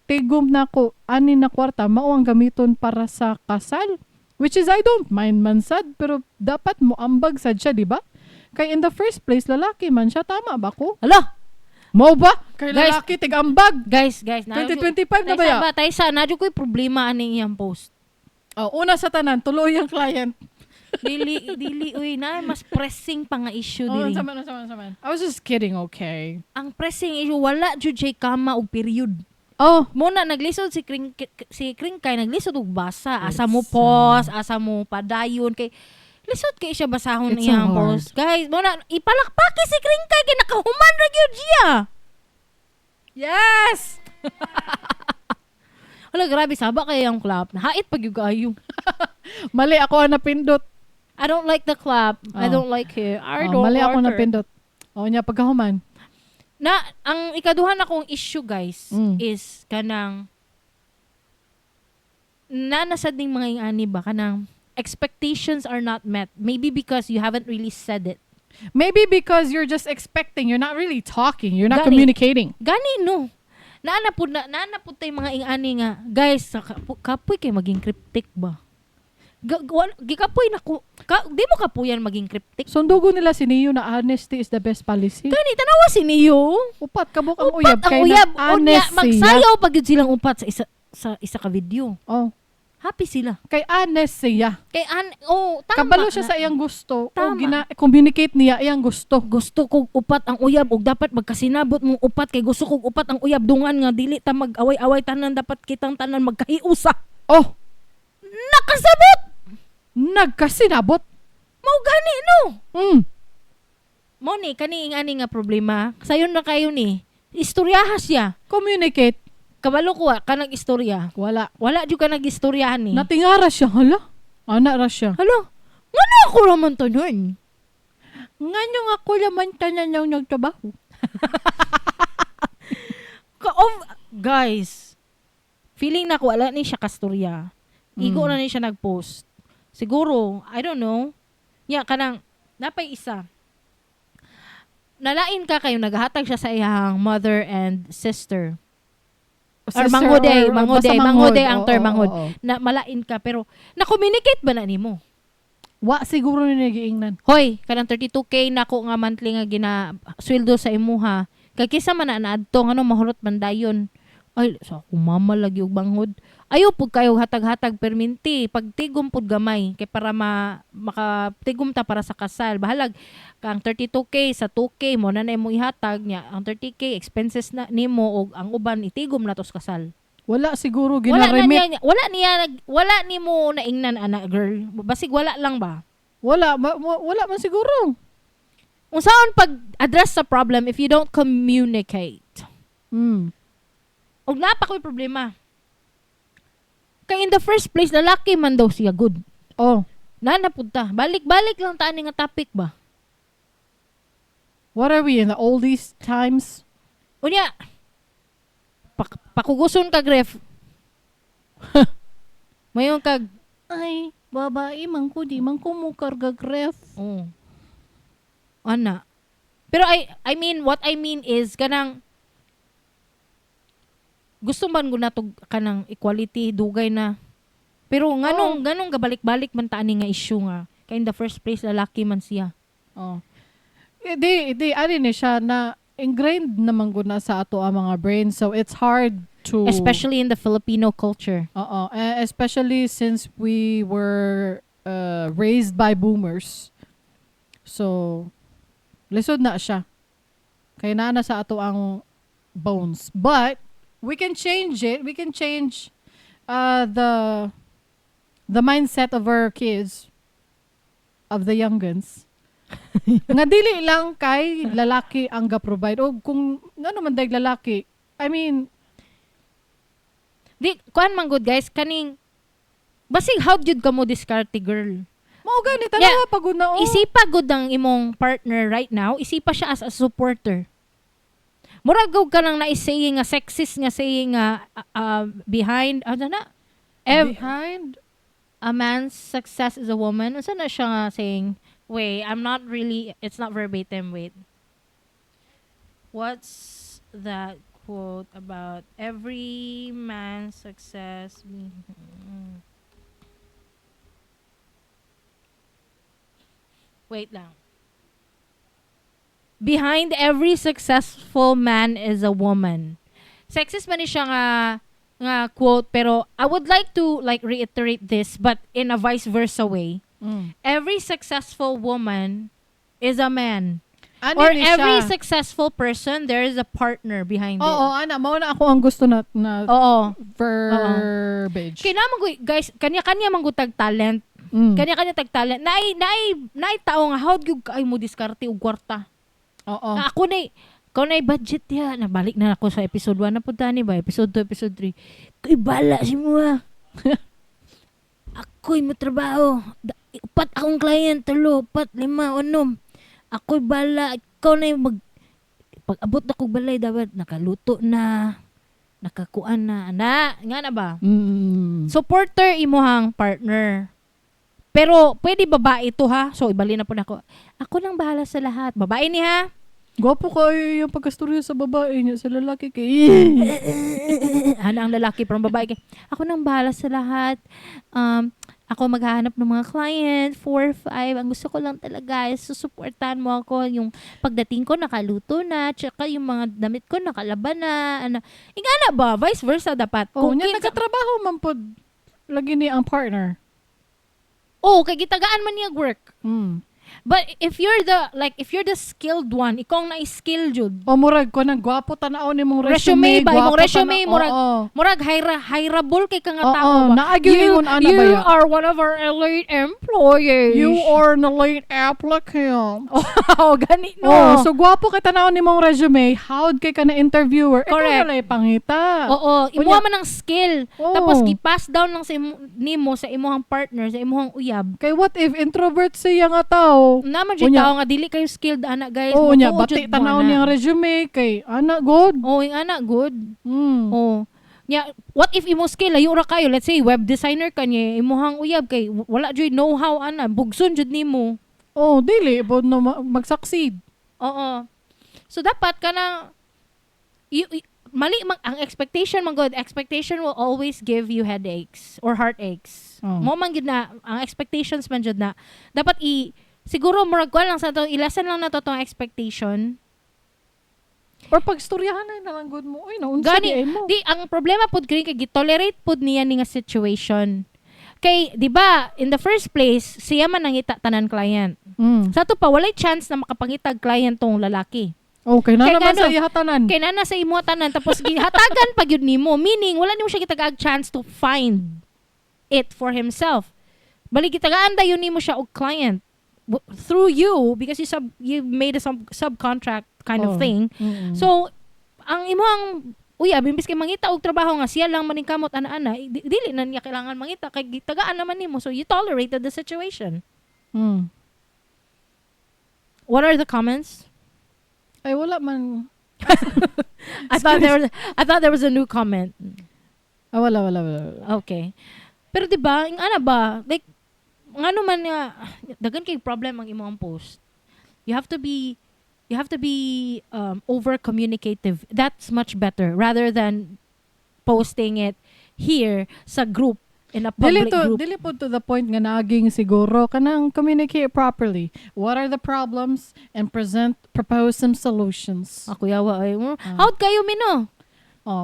A: tigom nako ani na kwarta mao ang gamiton para sa kasal. Which is I don't mind man sad pero dapat mo ambag sad siya, di ba? Kay in the first place, lalaki man siya. Tama ba ko?
B: Hala!
A: Mo ba? Kay
B: Guys,
A: lalaki, tig-ambag.
B: Guys.
A: 2025 na ba ya?
B: Tayo sa, nadyo ko'y problema aning iyang post.
A: Oh, una sa tanan, tuloy ang client.
B: Dili, uy, na, mas pressing pa nga issue,
A: Oh,
B: dili.
A: saman. I was just kidding, okay?
B: Ang pressing issue, wala jud siya kama o period.
A: Oh,
B: Muna, naglisod si Kringkay, naglisod og basa. Asa
A: It's,
B: mo pause, asa mo padayon. Kay, lisod kay siya basahon
A: It's
B: iyang
A: so hard.
B: post. Guys, muna, ipalakpaki si Kringkay, kay nakahuman ra gyud siya.
A: yes!
B: Wala, grabe, saba kaya yung clap. Hait pag yung kayo.
A: Mali ako ang napindot.
B: I don't like the clap. I
A: Oh.
B: don't like it. I
A: Oh,
B: don't
A: mali
B: like
A: ako
B: her.
A: napindot. Oh, nya pagkahuman.
B: Na, ang ikaduhan akong issue, guys,
A: Mm.
B: is kanang nanasad ning mga ingani ba kanang expectations are not met. Maybe because you haven't really said it.
A: Maybe because you're just expecting, you're not really talking, you're not
B: Gani.
A: communicating.
B: Gani no. Naanapod tay mga ingani nga, guys, sa kapoy kay maging cryptic ba? Gikapoy na ko. Di mo kapuyan maging cryptic.
A: Sundugo nila si Neo na honesty is the best policy.
B: Gani tanawa si Neo.
A: Upat kabuk ang
B: Upat
A: uyab
B: ang
A: kay
B: uyab. Unya,
A: honest siya.
B: magsayaw pag yun silang upat sa isa ka video.
A: Oh,
B: Happy sila.
A: kay honest siya.
B: Kay tama.
A: Kabalo siya
B: na.
A: sa iyang gusto o
B: Tama.
A: communicate niya iyang gusto.
B: Gusto kong upat ang uyab ug dapat magkasinabot mong upat kay gusto kong upat ang uyab dungan nga dili ta mag-away-away tanan dapat kitang tanan magkahiusa.
A: Oh,
B: Nakasabot.
A: nagkasinabot.
B: Mao gani no. Mo ni kani ingani nga problema. Sayon na kayo ni. Istoryaha siya.
A: Communicate.
B: Kabalo ko kanang istorya.
A: Wala.
B: Wala jud ka nag-istoryahan ni.
A: Natingara siya. Hala. Ana ra siya.
B: Hala. Ngano ako raman tanon?
A: Ngano nga ko laman tanan yung nagtrabaho.
B: Guys, feeling na ko wala ni siya kastorya. Igo na ni siya nag-post. Siguro, I don't know. Ya, kanang, napay isa. Nalain ka kayo, naghahatag siya sa iyang mother and sister. Or manghode ang term manghod. Na malain ka, pero, na-communicate ba na ni mo?
A: Wa siguro ni nagiingnan.
B: Hoy, kanang 32K na ko nga monthly nga sweldo sa imuha. Kay kisa man na naadto ano mahurot man dayon. Ay, sa ako mama lagi og banghod. Ayo pud kayo hatag-hatag perminti pagtigom pud gamay kay para makatigom ta para sa kasal. Bahalag kang 32K sa 2K mo na mo ihatag niya. Ang 30K expenses na nimo og ang uban itigom na to sa kasal.
A: Wala siguro
B: Wala
A: ginaremit.
B: wala nimo naingnan ana girl. Basig wala lang ba?
A: Wala man siguro.
B: Unsaon pag-address sa problem if you don't communicate? Og napakoy problema. Kay in the first place, lalaki man daw siya good.
A: Oh,
B: Nanapunta. Balik-balik lang tani nga topic ba?
A: what are we in the oldies times?
B: Unya, pakuguson kag ref. Mayon kag,
A: Ay, babae man ko di man ko mo karga ref.
B: oh. Ana. Pero I mean, what I mean is, kanang, gusto man ko na to kanang equality, dugay na. Pero ganong gabalik-balik man tani nga issue nga. Kaya in the first place, lalaki man siya.
A: Oh. Di ani ni siya na ingrained naman ko na sa ato ang mga brain, so it's hard to
B: Especially in the Filipino culture.
A: especially since we were raised by boomers. So lisod na siya. Kaya na sa ato ang bones. But we can change it. We can change the mindset of our kids, of the youngins. Nga dili lang kay lalaki ang ga-provide. O kung ano man dahil lalaki, I mean,
B: Di, kuan man good guys, kaning, basig how jud ka mo diskarte girl.
A: Mao gani tanawa pagud na
B: Isipa gud ang imong partner right now, isipa siya as a supporter. Murag gud ka lang na saying nga sexist nga saying nga behind
A: behind
B: a man's success is a woman. Unsa na siya nga saying? Wait, it's not verbatim, wait. What's that quote about every man's success? Wait lang. Behind every successful man is a woman. Sexist man ni siya nga quote, pero I would like to like reiterate this but in a vice versa way. Every successful woman is a man. Or every successful person, there is a partner behind it.
A: Oo, ana, mao na ako ang gusto na
B: Oo.
A: verbiage.
B: Guys, kanya-kanya manggutag talent. Kanya-kanya tag talent. Naay tao nga how gyud kay mo diskarte og kwarta.
A: Oo.
B: Ako na budget ya. Nabalik na ako sa episode 1 na punta ni ba? Episode 2, episode 3. Kay bala si mo. Ako'y matrabaho. Upat akong client, 3, 4, 5, 6. Ako'y bala. Ikaw na yung pag-abot na kong balay, dapat nakaluto na, nakakuan na. Nga na ba? Supporter imuhang partner. Pero, pwede babae ito ha. So, ibali na po na ako. Ako lang bahala sa lahat. Babae ni ha.
A: Gwapo kayo yung pagkastorya sa babae niya, sa lalaki kay.
B: Ano ang lalaki pero ang babae kay. Ako nang bahala sa lahat. Ako maghahanap ng mga client, 4, 5. Ang gusto ko lang talaga is susuportahan mo ako. Yung pagdating ko nakaluto na, tsaka yung mga damit ko nakalaban na. Ingana ba? Vice versa dapat.
A: Oh, niya nagkatrabaho man po lagi ni ang partner.
B: Oh, kay gitagaan man niya work. But if you're the skilled one, ikaw ang na-skill jud.
A: O murag ko nang gwapo tanaw ni mong
B: Resume ba? Imong
A: gwapo
B: resume murag hireable kay ka nga tao ba?
A: Naagyo ingon ana ba
B: You
A: ya?
B: are one of our elite employees.
A: You are an elite applicant.
B: Oh, gani no.
A: Oh, so gwapo kay tanaw ni mong resume, howd kay ka na interviewer.
B: Correct.
A: Ikaw na pangita.
B: Oo, imo man ang skill.
A: Oh.
B: Tapos gi-pass down lang sa nimo sa imong partner, sa imong uyab.
A: Kay what if introvert siya nga tao?
B: Naman jud
A: Unya.
B: tao nga dili kayo skilled ana guys.
A: Oo nya,
B: Matuod
A: bati
B: jud mo,
A: tanaw
B: ana.
A: niyang resume kay ana good.
B: Oh, yung ana good.
A: Oh.
B: Nya, what if imo skill layo ra kayo? Let's say web designer ka niya, imuhang uyab kay wala jud know-how ana, bugson jud nimo.
A: Oh, dili bod na mag-succeed.
B: Oo. So dapat kana ang expectation man god, expectation will always give you headaches or heartaches. Mo man gid na ang expectations man jud na dapat siguro murag ko lang sa to ilasan lang na to tong expectation.
A: Or pagstoryahan na lang good mo. Uy, naunsa
B: Gani,
A: mo.
B: di ang problema pud kay gitolerate pud niya ni nga situation. Kay di ba in the first place siya man nangita tanan client. Sa to pa walay chance na makapangitag client tong lalaki.
A: Okay na
B: Kay
A: naman
B: gano,
A: sa ihatanan.
B: Kay nana sa imo tanan tapos gihatagan pa gyud nimo, meaning wala nimo siya gitagag chance to find it for himself. Bali gitagaan dayon nimo siya og client through you because you made a subcontract kind of thing. So ang imong imbis kay mangita og trabaho nga siya lang maning kamot ana-ana, dili na niya kailangan mangita kay gitagaan naman nimo, so you tolerated the situation. What are the comments?
A: Ay wala man.
B: I thought there was a new comment.
A: Wala.
B: Okay. Pero 'di ba, ana ba, like ngano man nga dagan kay problem ang imong post. You have to be over communicative. That's much better rather than posting it here sa group in a public group.
A: Dili po to the point nga naging siguro kanang communicate properly. What are the problems and propose some solutions.
B: Ako yawa ay how'd kayo mino?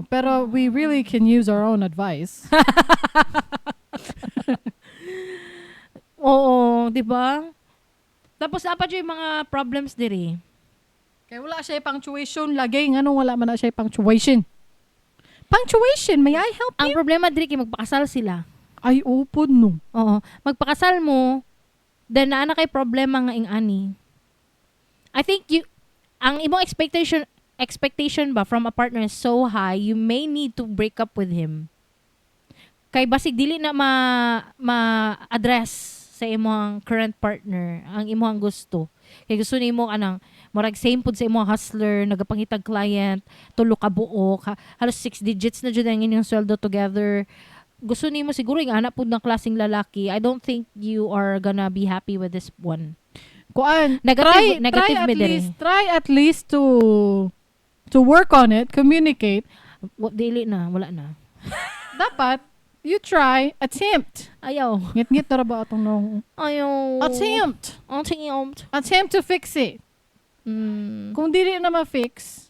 A: Pero we really can use our own advice.
B: Oo, 'di ba? Tapos dapat yung mga problems diri.
A: Kaya wala siya punctuation lagi ngano wala man na siya punctuation. Punctuation, may I help
B: Ang
A: you?
B: problema diri kay magpakasal sila.
A: Ay upod no.
B: Oo, magpakasal mo then naa na kay problema nga ing-ani. I think ang imong expectation ba from a partner is so high, you may need to break up with him. Kay basig dili na ma-address sa sa imong current partner, ang imong gusto. Kay gusto nimo anang murag same pud sa imong hustler, nagapangitag client, tulo ka buok, halos 6 digits na jud ang inyong sweldo together. Gusto nimo siguro yung anak pud ng klaseng lalaki. I don't think you are gonna be happy with this one.
A: Kuan,
B: Negative mi diri.
A: try at least to work on it, communicate.
B: Dili na, wala na.
A: Dapat you try, attempt.
B: Ayaw.
A: Ngit-ngit na ra ba atong nung
B: Ayaw.
A: attempt to fix it. Kung dili na ma-fix,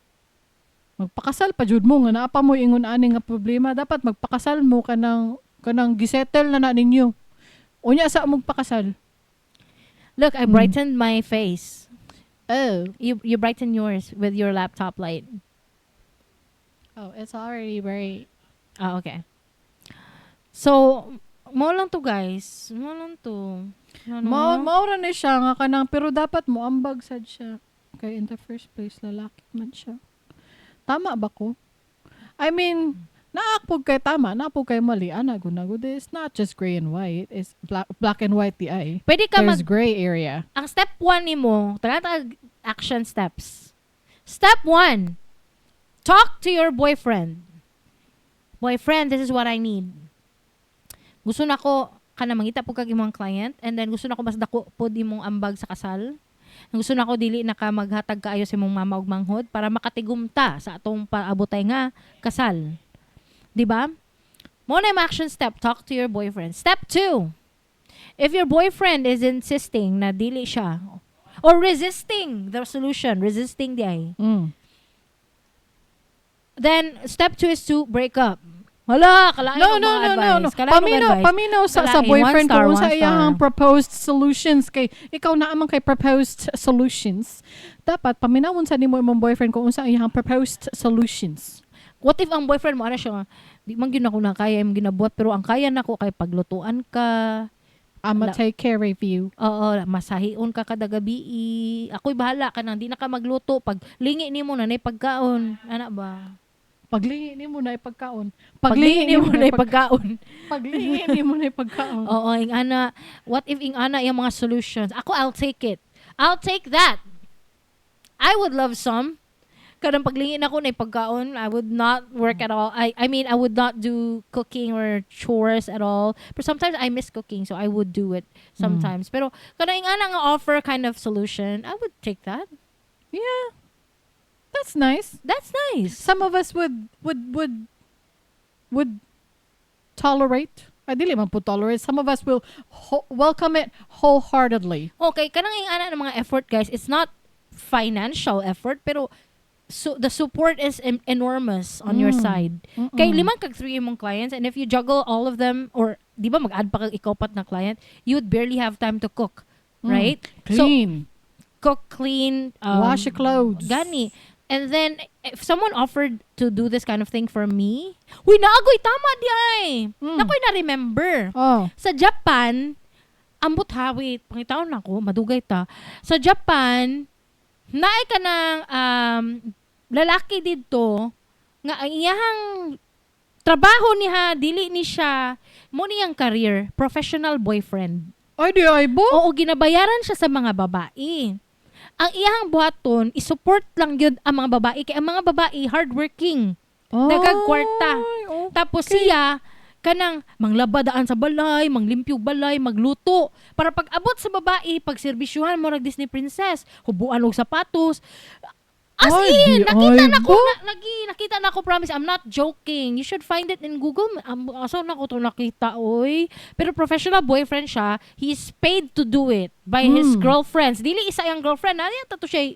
A: magpakasal pa jud mo nga naa pa mo ingon ani nga problema, dapat magpakasal mo kanang gisettle na ninyo. Unya sa magpakasal.
B: Look, I brightened my face.
A: Oh.
B: You brighten yours with your laptop light.
A: Oh, it's already very...
B: Ah, okay. So, mo lang to guys. Mo lang to.
A: Maura na siya nga kanang, pero dapat mo ambag sad siya. Okay, in the first place, lalaki man siya. Tama ba ko? I mean, naakpog kay tama, naakpog kay mali. Ana, gunagod. It's not just gray and white. It's black and white the eye.
B: Pwede ka
A: There's gray area.
B: Ang step 1 ni mo, tagatag action steps. Step 1, talk to your boyfriend. Boyfriend, this is what I need. Gusto na ko, kana mangita po kag imong client, and then gusto na ko mas dako po imong ambag sa kasal. Gusto na ko dili na ka maghatag kaayo sa imong mama ug manghod para makatigumta sa atong paabotay nga kasal. Diba? Mo na yung action step, talk to your boyfriend. Step 2, if your boyfriend is insisting na dili siya, or resisting the solution, resisting the ay, then step 2 is to break up. Wala, kalain
A: No. Paminaw sa boyfriend ko kung sa iyang proposed solutions kay ikaw na amang kay proposed solutions. Dapat paminawon sa nimo imong boyfriend kung unsa iyang proposed solutions.
B: What if ang boyfriend mo ana siya, di man gyud ako na kaya imong ginabuhat pero ang kaya nako kay paglutuan ka.
A: I'ma take care of you.
B: Oo, masahion ka kada gabi. Ako'y bahala ka nang di na ka magluto pag lingi nimo na nay pagkaon. Ana ba?
A: Paglingi nimo na ipagkaon.
B: Paglingi nimo na pagkaon.
A: Paglingi nimo na ipagkaon.
B: Oo, ing ana, what if ing ana yung mga solutions? Ako, I'll take it. I'll take that. I would love some. Kadang paglingi na ko na pagkaon, I would not work at all. I mean, I would not do cooking or chores at all. But sometimes I miss cooking, so I would do it sometimes. Pero kadang ing ana nga offer kind of solution, I would take that.
A: Yeah. That's nice.
B: That's nice.
A: Some of us would tolerate. I dili man po tolerate. Some of us will welcome it wholeheartedly.
B: Okay, kanang ing ana ng mga effort, guys, it's not financial effort, pero so the support is enormous on your side. Kay 5 kag 3 imong clients, and if you juggle all of them, or di ba mag-add pa kag ikaw pat na client, you would barely have time to cook, right?
A: Clean.
B: So, cook, clean,
A: wash your clothes.
B: Gani. And then, if someone offered to do this kind of thing for me, huy, naagoy, tama di ay. Nakoy na-remember.
A: Oh.
B: Sa Japan, ambot ha, wait, pangitaon na ko, madugay ta. Sa Japan, naay ka ng lalaki dito, nga ang iyahang trabaho niya, dili ni siya, mo niyang career, professional boyfriend.
A: Ay, di ay bo?
B: Oo, ginabayaran siya sa mga babae. Ang iyang buhaton, isupport lang yun ang mga babae. Kaya ang mga babae, hardworking. Nagagkwarta.
A: Okay.
B: Tapos siya, kanang manglabadaan sa balay, manglimpyo balay, magluto. Para pag abot sa babae, pag serbisyuhan mo rag Disney princess, hubuan og sapatos. As
A: Ay,
B: in, nakita na ko,
A: ba?
B: nakita na ko, promise, I'm not joking. You should find it in Google. Aso na ko to nakita, oy. Pero professional boyfriend siya, he's paid to do it by his girlfriends. Dili isa yung girlfriend, ano yung tato siya,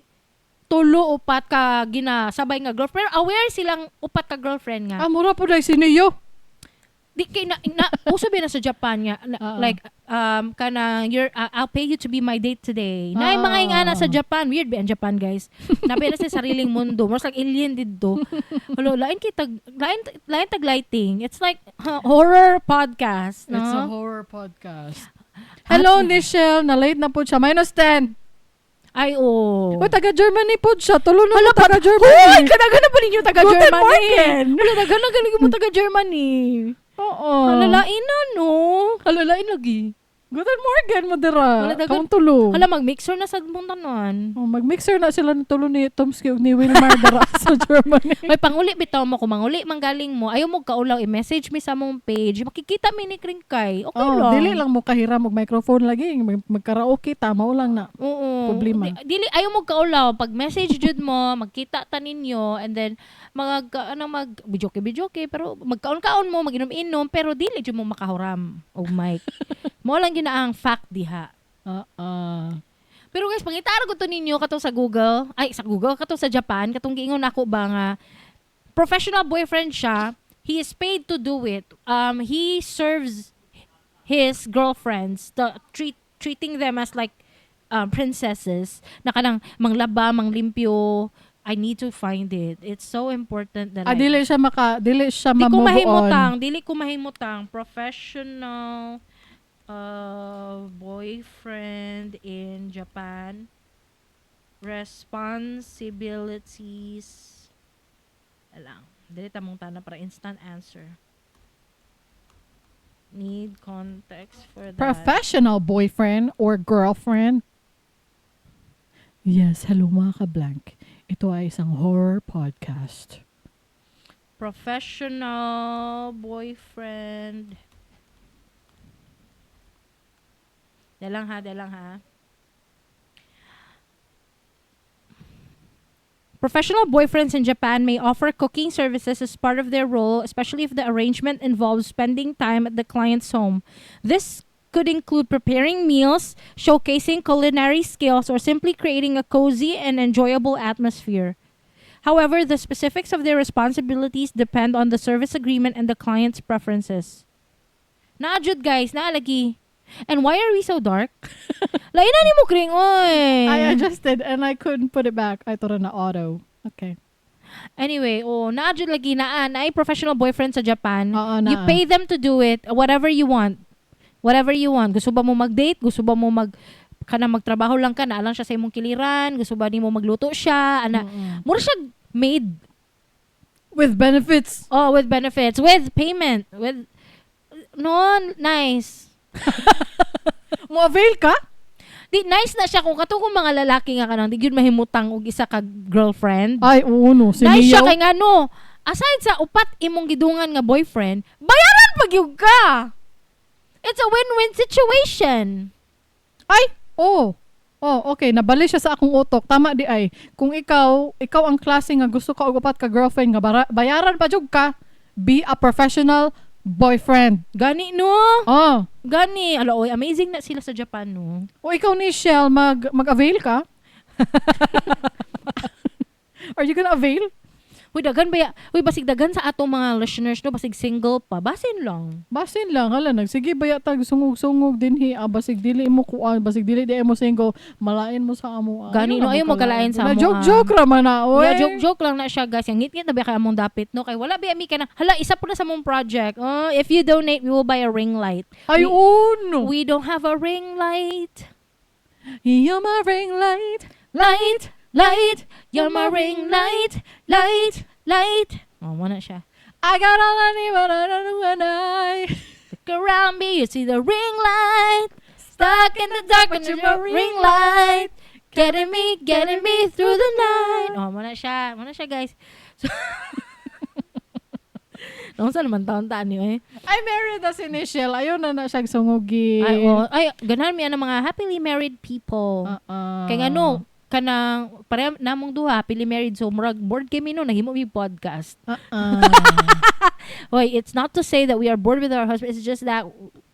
B: tulo upat ka ginasabay nga girlfriend. Aware silang upat ka girlfriend nga.
A: Mura po dahil siniyo.
B: Di kay uso ba na sa Japan nga like kana I'll pay you to be my date today. Nay mga ingana sa Japan, weird ba ang Japan, guys. Nabi na sa sariling mundo. Mas like alien didto. Hello, lain tag lighting. It's like horror podcast, no?
A: It's a horror podcast. Hello, Nichelle. Na-late na po siya. -10.
B: Ay, oh.
A: O, taga-Germany po siya. Tulo na taga-Germany.
B: Hoy, kanagan na ba ninyo taga-Germany?
A: Guten Morgen.
B: Wala, kanagan mo taga-Germany.
A: Oo.
B: Halalain na, no?
A: Halalain lagi. Guten Morgen, Madera.
B: Wala dagan.
A: Kaong tulo.
B: Hala, mag-mixer na sa mong tanon.
A: Oh, mag-mixer na sila ng tulo ni Tomsky ug ni Wilmar dara sa Germany.
B: May panguli bitaw mo kung manguli manggaling mo. Ayaw mo kaulaw i-message mi sa mong page. Makikita mi ni Kringkay. Okay lang.
A: Dili lang mo kahiram og microphone lagi. Mag-karaoke tama lang na.
B: Oo.
A: Problema.
B: Dili ayaw mo kaulaw pag message jud mo, magkita ta ninyo and then mag bijoke pero magkaon-kaon mo, maginom-inom pero dili jud mo makahuram og mic. Mo lang ginaang fact diha. Pero guys, pangitara ko to ninyo katong sa Google, katong sa Japan, katong giingon ako ba nga professional boyfriend siya. He is paid to do it. He serves his girlfriends, treating them as like princesses. Na kanang manglaba, manglimpyo. I need to find it. It's so important that
A: dili siya ma-move on.
B: Dili ko mahimutang professional boyfriend in Japan. Responsibilities. Alang. Dili ta mong tana para instant answer. Need context for that.
A: Professional boyfriend or girlfriend. Yes, hello mga ka-blank. Ito ay isang horror podcast.
B: Professional boyfriend. Dalang ha. Professional boyfriends in Japan may offer cooking services as part of their role, especially if the arrangement involves spending time at the client's home. This could include preparing meals, showcasing culinary skills, or simply creating a cozy and enjoyable atmosphere. However, the specifics of their responsibilities depend on the service agreement and the client's preferences. Naajud guys, naalagi. And why are we so dark? Lain na ni mo kring, oy.
A: I adjusted and I couldn't put it back. I thought na auto. Okay.
B: Anyway, naadyo lagi na ay professional boyfriend sa Japan.
A: Na.
B: You pay them to do it, whatever you want. Whatever you want. Gusto ba mo mag-date? Gusto ba mo magtrabaho lang ka, na lang siya sa imong kiliran? Gusto ba ni mo magluto siya? Mura siya maid.
A: With benefits.
B: Oh, with benefits. With payment. Nice.
A: Mo avail ka?
B: Di nice na siya kung katong mga lalaki nga kanang di gyud mahimutang og isa ka girlfriend.
A: Ay, no.
B: Nice siya kay nga no. Aside sa upat imong gidungan nga boyfriend, bayaran pag yung ka. It's a win-win situation.
A: Ay, okay. Nabali siya sa akong utok. Tama di ay. Kung ikaw ang klase nga gusto ka og upat ka girlfriend nga bayaran pa jud ka, be a professional boyfriend.
B: Gani no? Gani. Oy, amazing na sila sa Japan no.
A: O ikaw ni Shell, mag-avail ka? Are you gonna avail?
B: Uy, basig dagan sa atong mga listeners no, basig single pa. Basin lang.
A: Hala, sige baya tag sungog-sungog dinhi. Basig dili mo kuan, basig dili di mo single, malain mo sa amo.
B: Gani no, ayo mo kalain sa amo.
A: Joke ra na, oy.
B: Yeah, joke lang na siya, guys. Yang ngit na ba kay among dapit no, kay wala ba mi ka na. Hala, isa po na sa mong project. If you donate, we will buy a ring light.
A: Ay, no.
B: We don't have a ring light.
A: You're my ring light.
B: Light, you're my ring light. Wala siya.
A: I got all I need when I
B: look around me, you see the ring light. Stuck in the dark, but you're my ring light. Getting me through the night. Wala siya guys. So, nung saan naman taon-taan niyo eh.
A: I married as initial. Ayun na siyang sungugi.
B: Ay, ganahan mi ang mga happily married people. Kaya nga no, kanang pareha namong duha happily married, so murag bored kami no, nahimo mi podcast. Oy, it's not to say that we are bored with our husband, it's just that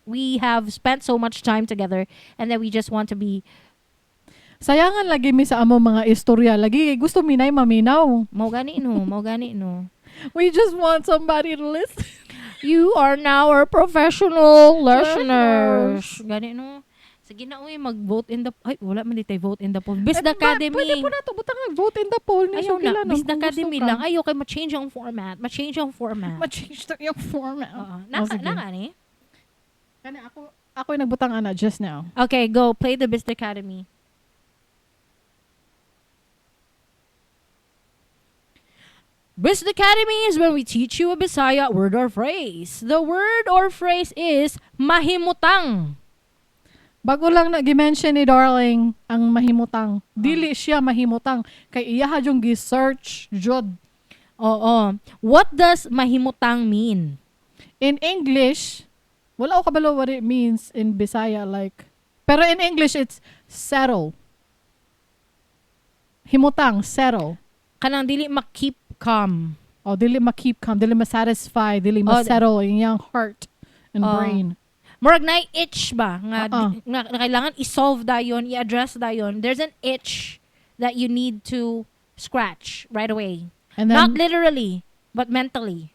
B: we have spent so much time together and that we just want to be
A: sayangan lagi mi sa amo mga istorya lagi gusto minay maminaw.
B: Mao gani no.
A: We just want somebody to listen.
B: You are now our professional listeners. Gani no. Sige na, mag-vote in the... Ay, wala man dito vote in the poll. Best Academy.
A: Pwede po na ito. Butang vote in the poll.
B: Ayaw na. Best Academy lang. Ayaw kay ma-change yung format.
A: Ma-change yung format.
B: Naka ni?
A: Kani ako yung nagbutang just now.
B: Okay, go. Play the Best Academy. Best Academy is when we teach you a Bisaya word or phrase. The word or phrase is mahimutang.
A: Bago lang na gi-mention ni Darling ang mahimutang. Dili siya mahimutang kay iya yung gi-search jud.
B: Oo. What does mahimutang mean?
A: In English, wala ko kabalo what it means in Bisaya like. Pero in English it's settle. Himutang, settle.
B: Kanang dili ma-keep calm.
A: O dili ma-keep calm, dili ma-satisfy, dili ma-settle yung iyang heart and brain.
B: Murag na itch ba nga,
A: Uh-uh.
B: nga kailangan i-solve dayon, i-address dayon. There's an itch that you need to scratch right away.
A: And then,
B: Not literally, but mentally.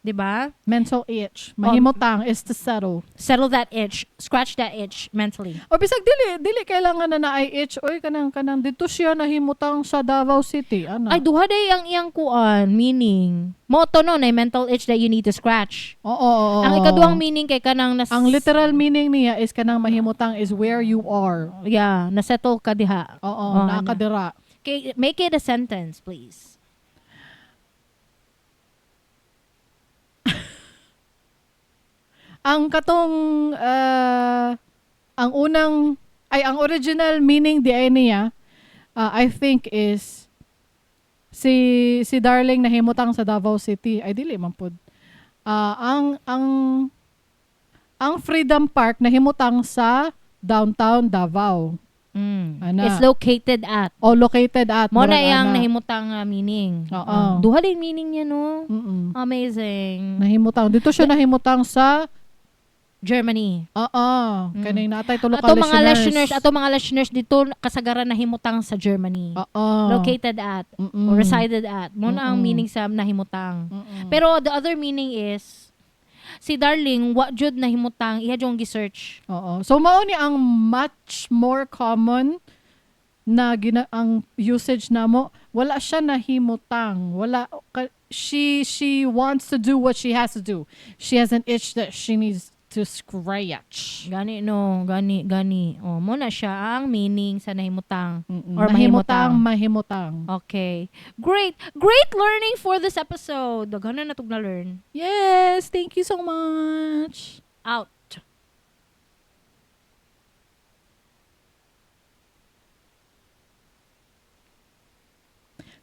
B: 'Di ba?
A: mental itch. Mahimutang is to settle.
B: Settle that itch, scratch that itch mentally.
A: O bisag dili kailangan na naay itch. Oy kanang dito siya nahimutang sa Davao City. Ana.
B: Ay duha day ang iyang kuan meaning. Mo to no na mental itch that you need to scratch.
A: Oo.
B: Ang ikaduhang meaning kay kanang
A: ang literal meaning niya is kanang mahimutang is where you are.
B: yeah, nasettle ka diha.
A: Oo, nakadira.
B: Okay, make it a sentence, please.
A: Ang katong ang original meaning di ay niya I think is si Darling nahimutang sa Davao City ay dili man pud. Ang Freedom Park nahimutang sa downtown Davao. Ana.
B: It's located at.
A: O located at
B: Mo na
A: murag
B: yang
A: ana.
B: nahimutang meaning.
A: Oo.
B: Duha din meaning niya no.
A: Mm-mm.
B: Amazing.
A: Nahimutang dito siya nahimutang sa
B: Germany.
A: Kaning natay tulo ka
B: Ato mga listeners dito kasagaran nahimutang sa Germany. Located at or resided at. Mo na ang meaning sa nahimutang. Pero the other meaning is si Darling wa jud nahimutang iya jong gi-search.
A: Oo. So mao ni ang much more common na ang usage namo, wala siya nahimutang. She wants to do what she has to do. She has an itch that she needs to scratch.
B: Gani. Oh, mo na siya ang meaning sa nahimutang or
A: mahimutang.
B: Okay. Great learning for this episode. Daghan na natog na learn.
A: Yes, thank you so much.
B: Out.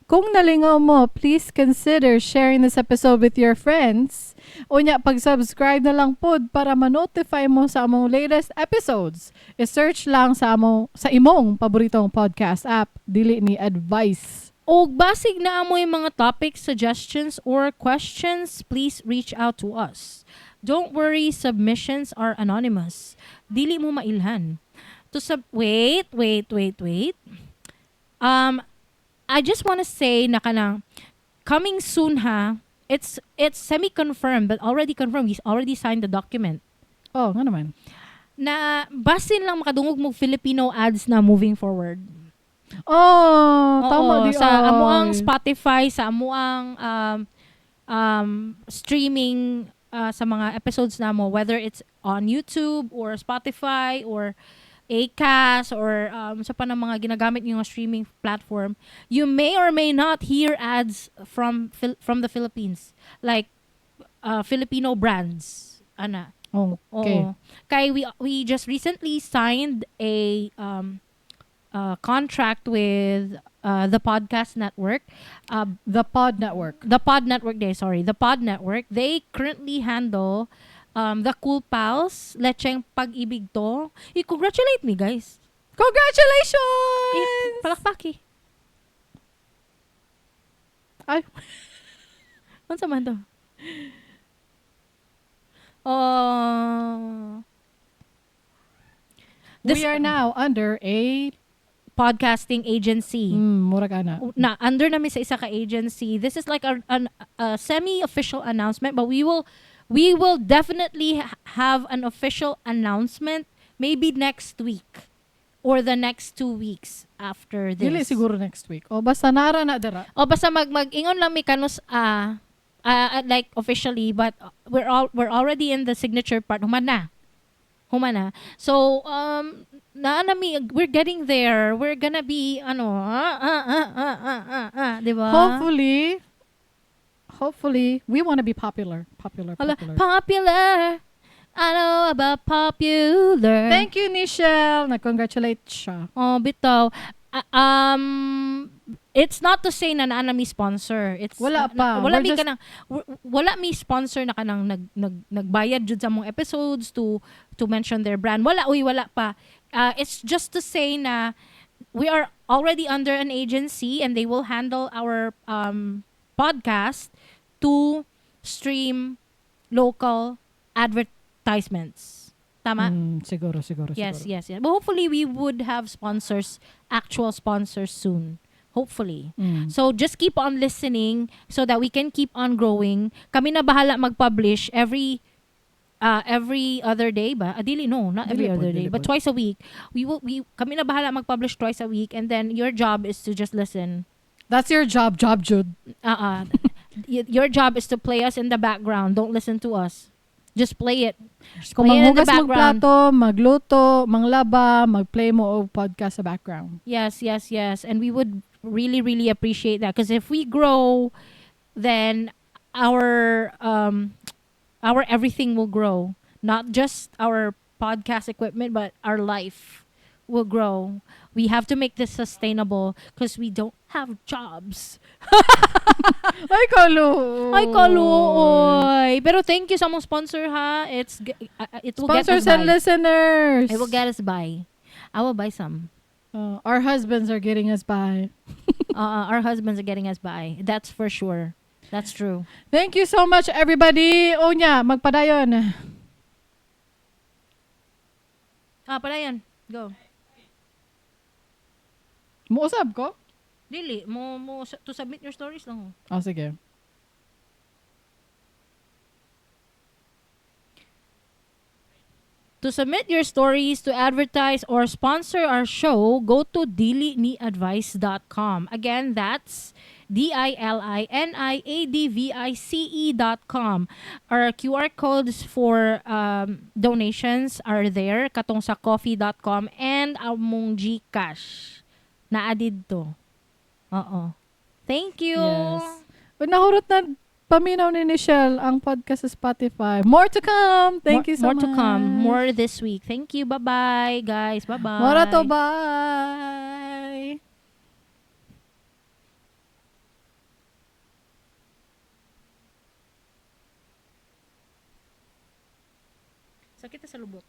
A: Kung nalingaw mo, please consider sharing this episode with your friends. Unya, pag-subscribe na lang pod para ma-notify mo sa among latest episodes. I-search lang sa imong paboritong podcast app, Dili Ni Advice.
B: O basig na amoy mga topic suggestions or questions, please reach out to us. Don't worry, submissions are anonymous. Dili mo mailhan. Wait. I just want to say na kanang coming soon ha. It's semi-confirmed but already confirmed. He's already signed the document.
A: Oh, nga naman.
B: Na basin lang makadungog mo Filipino ads na moving forward.
A: Tama di
B: sa amuang Spotify, sa amuang streaming sa mga episodes namo, whether it's on YouTube or Spotify or Acast or sa pa ng mga ginagamit yung streaming platform, you may or may not hear ads from the Philippines, like Filipino brands. Ana.
A: Okay.
B: Kay we just recently signed a contract with the podcast network.
A: The Pod Network.
B: The Pod Network. They currently handle the Cool Pals, Lecheng Pag-ibig to. I-congratulate me, guys.
A: Congratulations!
B: Palakpaki.
A: Ay.
B: Ano sa man to?
A: We are now under a
B: podcasting agency.
A: Murag ana.
B: Na under namin sa isa ka agency. This is like a semi-official announcement, but we will definitely have an official announcement maybe next week or the next 2 weeks after this.
A: Dili siguro next week. O basta nara na dara.
B: O basta mag-ingon lang mi kanus like officially, but we're already in the signature part. Human na. So we're getting there. We're gonna be diba?
A: Hopefully we want to be popular.
B: Popular. I know about popular.
A: Thank you, Nichelle. Nag-congratulate siya.
B: Oh, bitaw. It's not to say na naa mi sponsor. It's
A: Wala pa.
B: wala
A: We're
B: mi
A: just-
B: kanang wala mi sponsor na kanang nagbayad jud sa mong episodes to mention their brand. Wala pa. It's just to say na we are already under an agency and they will handle our podcast to stream local advertisements. Tama?
A: Siguro.
B: Yes. But hopefully we would have actual sponsors soon. Hopefully. So just keep on listening so that we can keep on growing. Kami na bahala mag-publish every other day ba? Dili, no, not every
A: Dili po,
B: other day,
A: dili
B: but
A: po.
B: twice a week. Kami na bahala mag-publish twice a week, and then your job is to just listen.
A: That's your job, Jude.
B: Your job is to play us in the background. Don't listen to us. Just play it.
A: Kung
B: Play it in the
A: manghugas
B: background.
A: magplato, magluto, manglaba, magplay mo og podcast sa background.
B: Yes. And we would really, really appreciate that. Because if we grow, then our everything will grow. Not just our podcast equipment, but our life will grow. We have to make this sustainable because we don't have jobs.
A: Ay, kalo.
B: Ay, kaluoy. Pero thank you sa mong sponsor, ha. It will get us
A: Sponsors and
B: by.
A: listeners.
B: It will get us by. I will buy some.
A: Our husbands are getting us by.
B: Our husbands are getting us by. That's for sure. That's true.
A: Thank you so much, everybody. Onya, magpadayon.
B: Pala yan. Go.
A: Muusab ko?
B: Dili, to submit your stories lang.
A: Sige.
B: To submit your stories to advertise or sponsor our show, go to diliniadvice.com. Again, that's DILINIADVICE.com. Our QR codes for donations are there, katong sa coffee.com and among GCash. Naadid to. Oo. Thank you.
A: Yes. Nahurot na paminaw ni Nichelle ang podcast sa Spotify. More to come. Thank you so
B: More
A: much.
B: to come. More this week. Thank you. Bye-bye, guys. Bye-bye.
A: More to bye.
B: Sakit sa lubot.